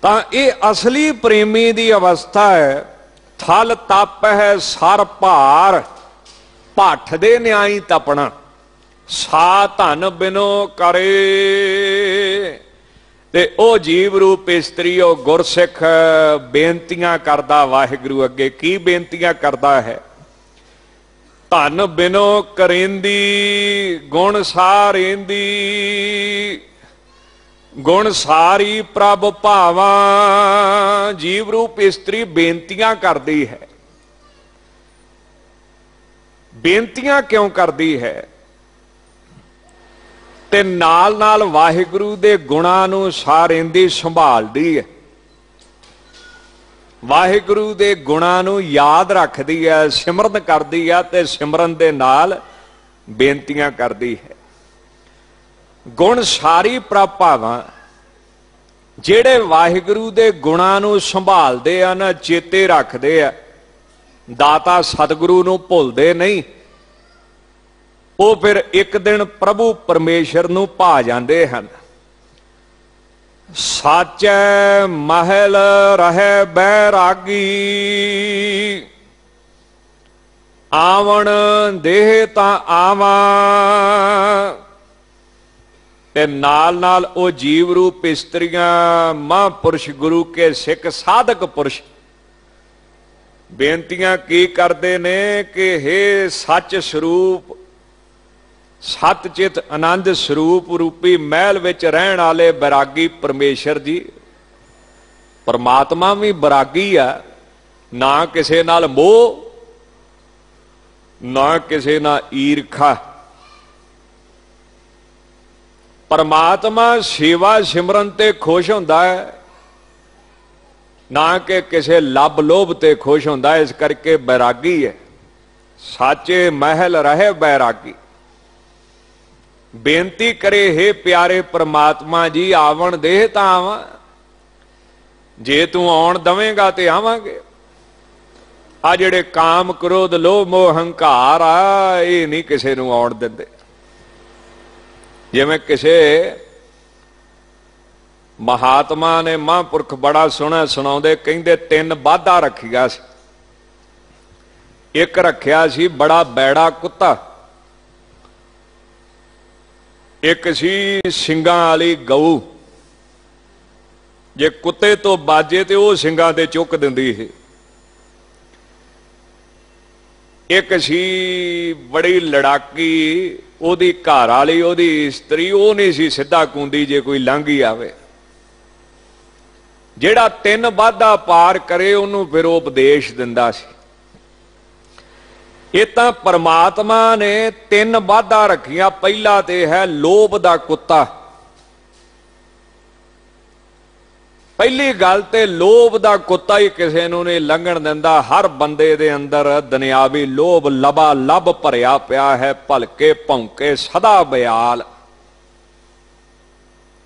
ਤਾਂ ਇਹ ਅਸਲੀ ਪ੍ਰੇਮੀ ਦੀ ਅਵਸਥਾ ਹੈ। ਥਲ ਤਪ ਹੈ ਸਰ ਭਾਰ, ਭੱਠ ਦੇ ਨਿਆਈ ਤਪਣਾ। ਸਾ ਧਨ ਬਿਨੋ ਕਰੇ। ਤੇ ਉਹ ਜੀਵ ਰੂਪ ਇਸਤਰੀ, ਉਹ ਗੁਰਸਿੱਖ ਬੇਨਤੀਆਂ ਕਰਦਾ ਵਾਹਿਗੁਰੂ ਅੱਗੇ। ਕੀ ਬੇਨਤੀਆਂ ਕਰਦਾ ਹੈ? ਧਨ ਬਿਨੋ ਕਰੇਂਦੀ, ਗੁਣ ਸਾਰੇਂਦੀ। ਗੁਣ ਸਾਰੀ ਪ੍ਰਭ ਭਾਵਾਂ। ਜੀਵ ਰੂਪ ਇਸਤਰੀ ਬੇਨਤੀਆਂ ਕਰਦੀ ਹੈ। ਬੇਨਤੀਆਂ ਕਿਉਂ ਕਰਦੀ ਹੈ? ਤੇ ਨਾਲ ਨਾਲ ਵਾਹਿਗੁਰੂ ਦੇ ਗੁਣਾਂ ਨੂੰ ਸਾਰੇਂਦੀ, ਸੰਭਾਲਦੀ ਹੈ। ਵਾਹਿਗੁਰੂ ਦੇ ਗੁਣਾਂ ਨੂੰ ਯਾਦ ਰੱਖਦੀ ਹੈ, ਸਿਮਰਨ ਕਰਦੀ ਹੈ, ਤੇ ਸਿਮਰਨ ਦੇ ਨਾਲ ਬੇਨਤੀਆਂ ਕਰਦੀ ਹੈ। ਗੁਣ ਸਾਰੀ ਪ੍ਰਭ ਭਾਵਾਂ। ਜਿਹੜੇ ਵਾਹਿਗੁਰੂ ਦੇ ਗੁਣਾਂ ਨੂੰ ਸੰਭਾਲਦੇ ਆ ਨਾ, ਚੇਤੇ ਰੱਖਦੇ ਆ, ਦਾਤਾ ਸਤਿਗੁਰੂ ਨੂੰ ਭੁੱਲਦੇ ਨਹੀਂ, ਉਹ ਫਿਰ ਇੱਕ ਦਿਨ ਪ੍ਰਭੂ ਪਰਮੇਸ਼ਰ ਨੂੰ ਭਾ ਜਾਂਦੇ ਹਨ। ਸਾਚੈ ਮਹਿਲ ਰਹਿ ਬੈਰਾਗੀ, ਆਵਣ ਦੇਹ ਤਾਂ ਆਵਾਂ। ਤੇ ਨਾਲ ਨਾਲ ਉਹ ਜੀਵ ਰੂਪ ਇਸਤਰੀਆਂ, ਮਹਾਂਪੁਰਸ਼ ਗੁਰੂ ਕੇ ਸਿੱਖ ਸਾਧਕ ਪੁਰਸ਼ ਬੇਨਤੀਆਂ ਕੀ ਕਰਦੇ ਨੇ ਕਿ ਹੇ ਸੱਚ ਸਰੂਪ, ਸਤ ਚਿਤ ਆਨੰਦ ਸਰੂਪ ਰੂਪੀ ਮਹਿਲ ਵਿੱਚ ਰਹਿਣ ਵਾਲੇ ਬੈਰਾਗੀ ਪਰਮੇਸ਼ਰ ਜੀ। ਪਰਮਾਤਮਾ ਵੀ ਬੈਰਾਗੀ ਆ, ਨਾ ਕਿਸੇ ਨਾਲ ਮੋਹ, ਨਾ ਕਿਸੇ ਨਾਲ ਈਰਖਾ। ਪਰਮਾਤਮਾ ਸੇਵਾ ਸਿਮਰਨ ਤੇ ਖੁਸ਼ ਹੁੰਦਾ ਹੈ, ਨਾ ਕਿ ਕਿਸੇ ਲੱਭ ਲੋਭ ਤੇ ਖੁਸ਼ ਹੁੰਦਾ। ਇਸ ਕਰਕੇ ਬੈਰਾਗੀ ਹੈ। ਸਾਚੇ ਮਹਿਲ ਰਹੇ ਬੈਰਾਗੀ। ਬੇਨਤੀ ਕਰੇ ਹੇ ਪਿਆਰੇ ਪ੍ਰਮਾਤਮਾ ਜੀ, ਆਵਣ ਦੇਹ ਤਾਂ ਆਵਾਂ। ਜੇ ਤੂੰ ਆਉਣ ਦਵੇਂਗਾ ਤੇ ਆਵਾਂਗੇ। ਆ ਜਿਹੜੇ ਕਾਮ ਕ੍ਰੋਧ ਲੋਭ ਮੋਹ ਹੰਕਾਰ ਆ, ਇਹ ਨਹੀਂ ਕਿਸੇ ਨੂੰ ਆਉਣ ਦਿੰਦੇ। ਜਿਵੇਂ ਕਿਸੇ ਮਹਾਤਮਾ ਨੇ, ਮਹਾਂਪੁਰਖ ਬੜਾ ਸੋਹਣਾ ਸੁਣਾਉਂਦੇ, ਕਹਿੰਦੇ 3 ਬਾਧਾ ਰੱਖੀਆਂ ਸੀ। ਇੱਕ ਰੱਖਿਆ ਸੀ ਬੜਾ ਬੈੜਾ ਕੁੱਤਾ, ਇੱਕ ਸੀ ਸਿੰਘਾਂ ਵਾਲੀ ਗਊ। ਜੇ ਕੁੱਤੇ ਤੋਂ ਬਾਜੇ ਤੇ ਉਹ ਸਿੰਘਾਂ ਤੇ ਚੁੱਕ ਦਿੰਦੀ ਸੀ। ਇੱਕ ਸੀ ਬੜੀ ਲੜਾਕੀ, ਉਹਦੀ ਘਰ ਵਾਲੀ, ਉਹਦੀ ਇਸਤਰੀ, ਉਹ ਨਹੀਂ ਸੀ ਸਿੱਧਾ ਕੂੰਦੀ ਜੇ ਕੋਈ ਲੰਘ ਹੀ ਆਵੇ। ਜਿਹੜਾ 3 ਬਾਧਾ ਪਾਰ ਕਰੇ ਉਹਨੂੰ ਫਿਰ ਉਹ ਉਪਦੇਸ਼ ਦਿੰਦਾ ਸੀ। ਇਹ ਤਾਂ ਪਰਮਾਤਮਾ ਨੇ 3 ਬਾਧਾ ਰੱਖੀਆਂ। ਪਹਿਲਾ ਤੇ ਹੈ ਲੋਭ ਦਾ ਕੁੱਤਾ। पहली गल ते लोभ दा कुत्ता ही किसी नूं नहीं लंघण दिंदा। हर बंदे दे अंदर दुनियावी लोभ लबा लब भरिया पिया है, भलके भौंके सदा बयाल।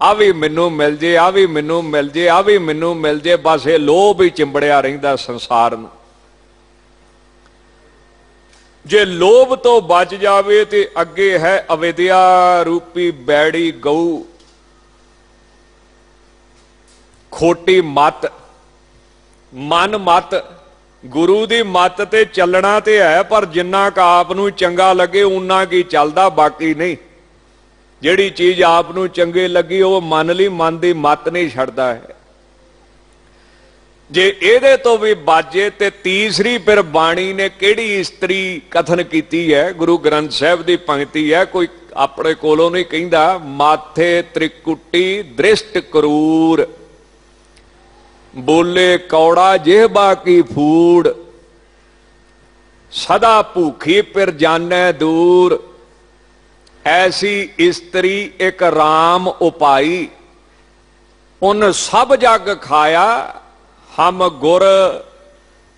आ भी मैनू मिल जे, आ भी मैनू मिल जे, आ भी मैनू मिल जे, बस ये लोभ ही चिंबड़िया रहिंदा संसार नूं। जे लोभ तो बच जावे ते अगे है अविद्या रूपी बैड़ी गऊ, खोटी मत, मन मत। गुरु दी मत ते चलना ते है, पर जिन्ना का आप नूं चंगा लगे उन्ना की चलदा, बाकी नहीं। जिहड़ी चीज आप नूं चंगी लगी वो मन लई, मन दी मत नहीं छड्डदा है। जे इहदे तो भी बाजे ते तीसरी फिर बाणी ने किहड़ी इस्त्री कथन कीती है। गुरु ग्रंथ साहिब दी पंक्ति है, कोई अपने कोलों नहीं कहिंदा। माथे त्रिकुटी दृष्ट करूर, बोले कौड़ा जेहबा की फूड़, सदा भूखी फिर जाने दूर। ऐसी स्त्री एक राम उपाई, उन सब जग खाया, हम गुर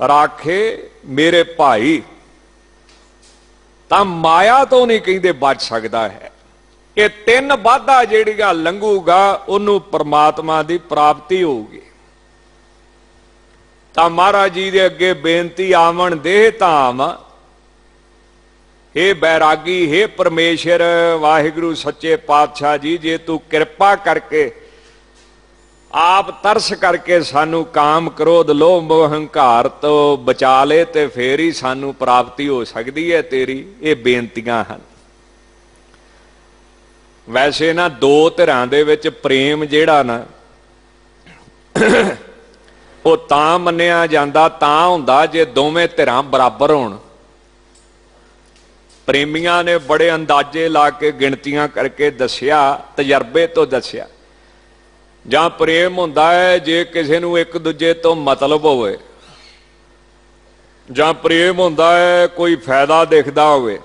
राखे मेरे भाई। तां माया तो नहीं कहते बच सकता है। ये तीन बाधा जिहड़ियां लंघूगा उन्होंने परमात्मा की प्राप्ति होगी। तां महाराज जी दे अगे बेनती आवन देह धाम, हे बैरागी, हे परमेश्वर वाहिगुरु सच्चे पातशाह जी, जे तू कृपा करके आप तरस करके सानू काम क्रोध लोभ मोह हंकार तो बचा ले ते फिर ही सानू प्राप्ति हो सकती है तेरी। ये बेनतियां हैं। वैसे ना दो धिरां दे विच प्रेम जिहड़ा ना वो तां मन्निया जांदा, तां हुंदा जे दोवें धिरां बराबर होण। प्रेमियां ने बड़े अंदाजे ला के गिणतियां करके दसिया, तजर्बे तो दसिया। जां प्रेम हुंदा है जे किसी नूं एक दूजे तो मतलब होवे, जां प्रेम हुंदा है कोई फायदा दिखदा होवे,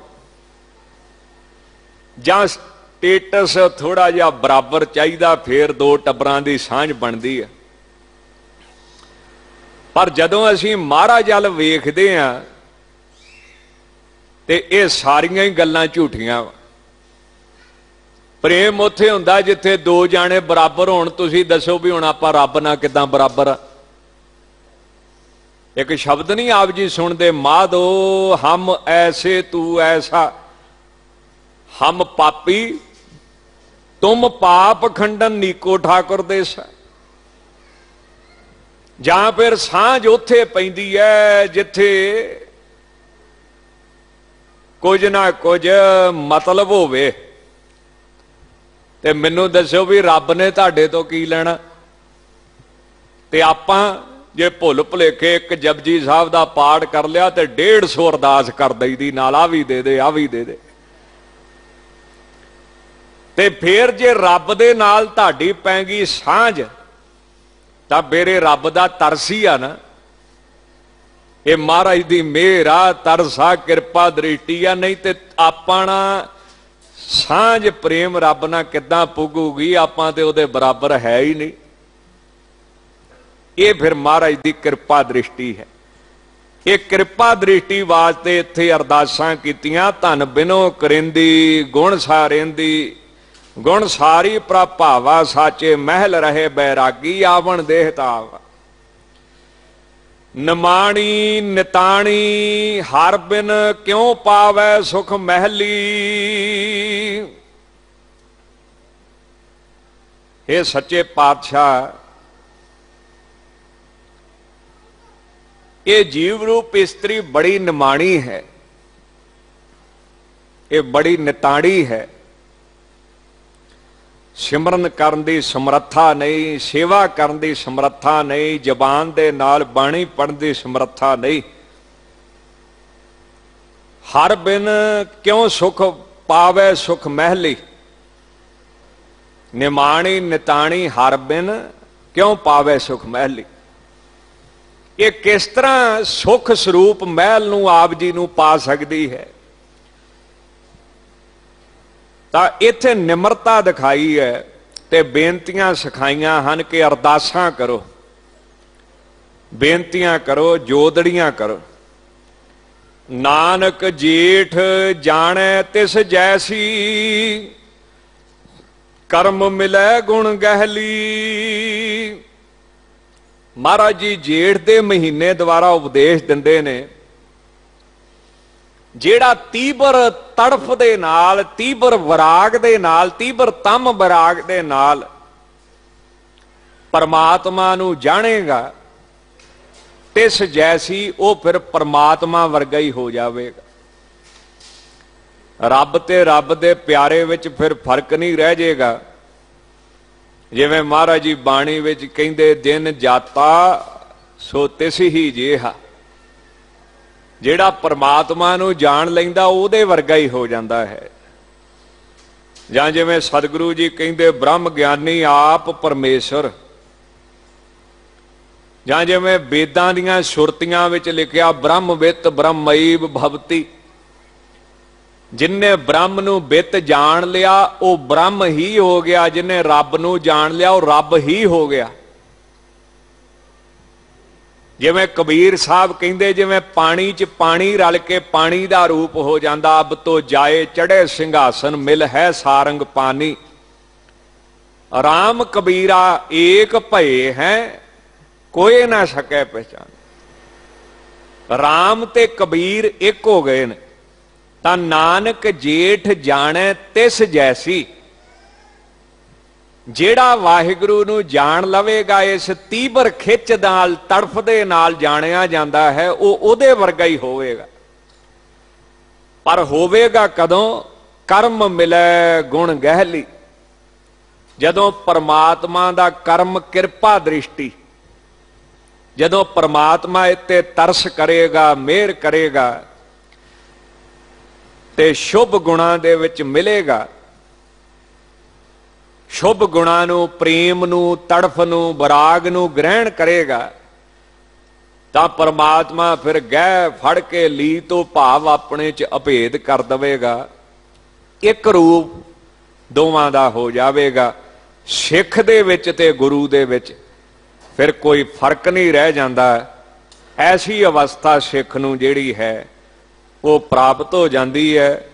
जां स्टेटस थोड़ा जिहा बराबर चाहिदा, फिर दो टब्बरां दी सांझ बनदी है। पर जदों असीं महाराज अल वेखदे हां ते ये सारियां ही गल्लां झूठियां। प्रेम उत्थे हुंदा जिथे दो जाने बराबर होण। तुसीं दसो भी हुण आपां रब नाल किदां बराबर आ? एक शब्द नहीं आप जी सुनते, माधो हम ऐसे तू ऐसा, हम पापी तुम पाप खंडन नीको ठाकुर देसा। जां फिर सांझ उत्थे पैंदी है जिथे कुछ ना कुछ मतलब होवे। ते मैनू दसो भी रब ने तुहाडे तो की लेना? ते आपां जे भुल भुलेखे एक जपजी साहब दा पाठ कर लिया तो 150 अरदास कर दई दी नाल, आ भी दे दे, आ भी दे दे। ते फिर जे रब दे नाल तुहाडी पैगी सांझ तां मेरे रब दा तरस ही आ ना। ये महाराज दी मेहर आ, तरस आ, कृपा दृष्टि आ। नहीं ते अपना सांझ प्रेम रब नाल किदां पुगूगी? आपां ते उहदे बराबर है ही नहीं। ये फिर महाराज दी कृपा दृष्टि है। ये कृपा दृष्टि वास्ते इत्थे अरदासां कीतियां। धन बिनो करिंदी गुण सारेंदी, गुण सारी प्रभावा, साचे महल रहे बैरागी, आवन देह ताव। नमाणी निताणी हर बिन क्यों पावै सुख महली। हे सच्चे पातशाह, ये जीव रूप स्त्री बड़ी निमाणी है, ये बड़ी निताणी है। सिमरन करन दी समर्था नहीं, सेवा करन दी समर्था नहीं, जबान दे नाल बाणी पढ़न दी समर्था नहीं। हर बिन क्यों सुख पावे सुख महली। निमाणी निताणी हर बिन क्यों पावे सुख महली। ये किस तरह सुख स्वरूप महल नूं आप जी नूं पा सकती है? तां इत्थे निमरता दिखाई है। ਤੇ ਬੇਨਤੀਆਂ ਸਿਖਾਈਆਂ ਹਨ ਕਿ ਅਰਦਾਸਾਂ ਕਰੋ, ਬੇਨਤੀਆਂ ਕਰੋ, ਜੋਦੜੀਆਂ ਕਰੋ। ਨਾਨਕ ਜੇਠ ਜਾਣੈ ਤਿਸ ਜੈਸੀ, ਕਰਮ ਮਿਲੈ ਗੁਣ ਗਹਿਲੀ। ਮਹਾਰਾਜ ਜੀ ਜੇਠ ਦੇ ਮਹੀਨੇ ਦੁਆਰਾ ਉਪਦੇਸ਼ ਦਿੰਦੇ ਨੇ, ਜਿਹੜਾ ਤੀਬਰ ਤੜਫ ਦੇ ਨਾਲ, ਤੀਬਰ ਵਿਰਾਗ ਦੇ ਨਾਲ, ਤੀਬਰ ਤਮ ਵਿਰਾਗ ਦੇ ਨਾਲ ਪਰਮਾਤਮਾ ਨੂੰ ਜਾਣੇਗਾ, ਤਿਸ ਜੈਸੀ, ਉਹ ਫਿਰ ਪਰਮਾਤਮਾ ਵਰਗਾ ਹੀ ਹੋ ਜਾਵੇਗਾ। ਰੱਬ ਤੇ ਰੱਬ ਦੇ ਪਿਆਰੇ ਵਿੱਚ ਫਿਰ ਫਰਕ ਨਹੀਂ ਰਹਿ ਜਾਏਗਾ। ਜਿਵੇਂ ਮਹਾਰਾਜ ਜੀ ਬਾਣੀ ਵਿੱਚ ਕਹਿੰਦੇ, ਦਿਨ ਜਾਤਾ ਸੋ ਤਿਸ ਹੀ ਜੇਹਾ। ਜਿਹੜਾ ਪਰਮਾਤਮਾ ਨੂੰ ਜਾਣ ਲੈਂਦਾ ਉਹਦੇ ਵਰਗਾ ਹੀ ਹੋ ਜਾਂਦਾ ਹੈ। ਜਾਂ ਜਿਵੇਂ ਸਤਿਗੁਰੂ ਜੀ ਕਹਿੰਦੇ, ਬ੍ਰਹਮ ਗਿਆਨੀ ਆਪ ਪਰਮੇਸ਼ਰ। ਜਾਂ ਜਿਵੇਂ ਵੇਦਾਂ ਦੀਆਂ ਸੁਰਤੀਆਂ ਵਿੱਚ ਲਿਖਿਆ, ਬ੍ਰਹਮ ਵਿਤ ਬ੍ਰਹਮਈਵ ਭਵਤੀ। ਜਿਨਨੇ ਬ੍ਰਹਮ ਨੂੰ ਵਿਤ ਜਾਣ ਲਿਆ ਉਹ ਬ੍ਰਹਮ ਹੀ ਹੋ ਗਿਆ, ਜਿਨਨੇ ਰੱਬ ਨੂੰ ਜਾਣ ਲਿਆ ਉਹ ਰੱਬ ਹੀ ਹੋ ਗਿਆ। ਜਿਵੇਂ ਕਬੀਰ ਸਾਹਿਬ ਕਹਿੰਦੇ, ਜਿਵੇਂ ਪਾਣੀ 'ਚ ਪਾਣੀ ਰਲ ਕੇ ਪਾਣੀ ਦਾ ਰੂਪ ਹੋ ਜਾਂਦਾ। ਅਬ ਤੋਂ ਜਾਏ ਚੜੇ ਸਿੰਘਾਸਨ ਮਿਲ ਹੈ ਸਾਰੰਗ ਪਾਣੀ। ਰਾਮ ਕਬੀਰਾ ਏਕ ਭਏ ਹੈ ਕੋਈ ਨਾ ਸਕੇ ਪਹਿਚਾਨ। ਰਾਮ ਤੇ ਕਬੀਰ ਇੱਕ ਹੋ ਗਏ ਨੇ। ਤਾਂ ਨਾਨਕ ਜੇਠ ਜਾਣੈ ਤਿਸ ਜੈਸੀ। ਜਿਹੜਾ ਵਾਹਿਗੁਰੂ ਨੂੰ ਜਾਣ ਲਵੇਗਾ, ਇਸ ਤੀਬਰ ਖਿੱਚ ਨਾਲ, ਤੜਫ ਦੇ ਨਾਲ ਜਾਣਿਆ ਜਾਂਦਾ ਹੈ, ਉਹ ਉਹਦੇ ਵਰਗਾ ਹੀ ਹੋਵੇਗਾ। ਪਰ ਹੋਵੇਗਾ ਕਦੋਂ? ਕਰਮ ਮਿਲੈ ਗੁਣ ਗਹਿਲੀ। ਜਦੋਂ ਪਰਮਾਤਮਾ ਦਾ ਕਰਮ ਕਿਰਪਾ ਦ੍ਰਿਸ਼ਟੀ, ਜਦੋਂ ਪਰਮਾਤਮਾ ਇੱਥੇ ਤਰਸ ਕਰੇਗਾ, ਮਿਹਰ ਕਰੇਗਾ ਤੇ ਸ਼ੁਭ ਗੁਣਾਂ ਦੇ ਵਿੱਚ ਮਿਲੇਗਾ। ਸ਼ੁਭ ਗੁਣਾਂ ਨੂੰ, ਪ੍ਰੇਮ ਨੂੰ, ਤੜਫ ਨੂੰ, ਵਿਰਾਗ ਨੂੰ ਗ੍ਰਹਿਣ ਕਰੇਗਾ ਤਾਂ ਪਰਮਾਤਮਾ ਫਿਰ ਗਹਿ ਫੜ ਕੇ ਲੀ ਤੋਂ ਭਾਵ ਆਪਣੇ 'ਚ ਅਭੇਦ ਕਰ ਦੇਵੇਗਾ। ਇੱਕ ਰੂਪ ਦੋਵਾਂ ਦਾ ਹੋ ਜਾਵੇਗਾ। ਸਿੱਖ ਦੇ ਵਿੱਚ ਤੇ ਗੁਰੂ ਦੇ ਵਿੱਚ ਫਿਰ ਕੋਈ ਫਰਕ ਨਹੀਂ ਰਹਿ ਜਾਂਦਾ। ਐਸੀ ਅਵਸਥਾ ਸਿੱਖ ਨੂੰ ਜਿਹੜੀ ਹੈ ਉਹ ਪ੍ਰਾਪਤ ਹੋ ਜਾਂਦੀ ਹੈ।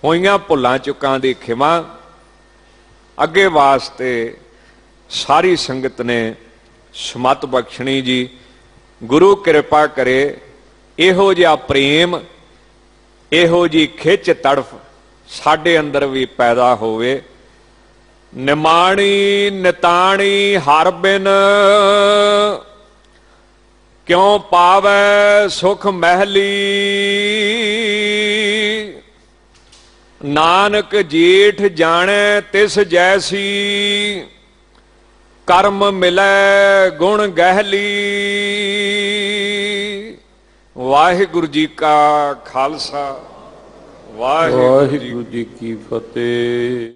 ਹੋਈਆਂ ਭੁੱਲਾਂ ਚੁੱਕਾਂ ਦੀ ਖਿਮਾ। ਅੱਗੇ ਵਾਸਤੇ ਸਾਰੀ ਸੰਗਤ ਨੇ ਸਮਤ ਬਖਸ਼ਣੀ ਜੀ। ਗੁਰੂ ਕਿਰਪਾ ਕਰੇ ਇਹੋ ਜਿਹਾ ਪ੍ਰੇਮ, ਇਹੋ ਜਿਹੀ ਖਿੱਚ ਤੜਫ ਸਾਡੇ ਅੰਦਰ ਵੀ ਪੈਦਾ ਹੋਵੇ। ਨਿਮਾਣੀ ਨਿਤਾਣੀ ਹਰ ਬਿਨ, ਕਿਉਂ ਪਾਵੈ ਸੁਖ ਮਹਿਲੀ। ਨਾਨਕ ਜੇਠ ਜਾਣੈ ਤਿਸ ਜੈਸੀ, ਕਰਮ ਮਿਲੈ ਗੁਣ ਗਹਿਲੀ। ਵਾਹਿਗੁਰੂ ਜੀ ਕਾ ਖਾਲਸਾ, ਵਾਹਿਗੁਰੂ ਜੀ ਕੀ ਫਤਿਹ।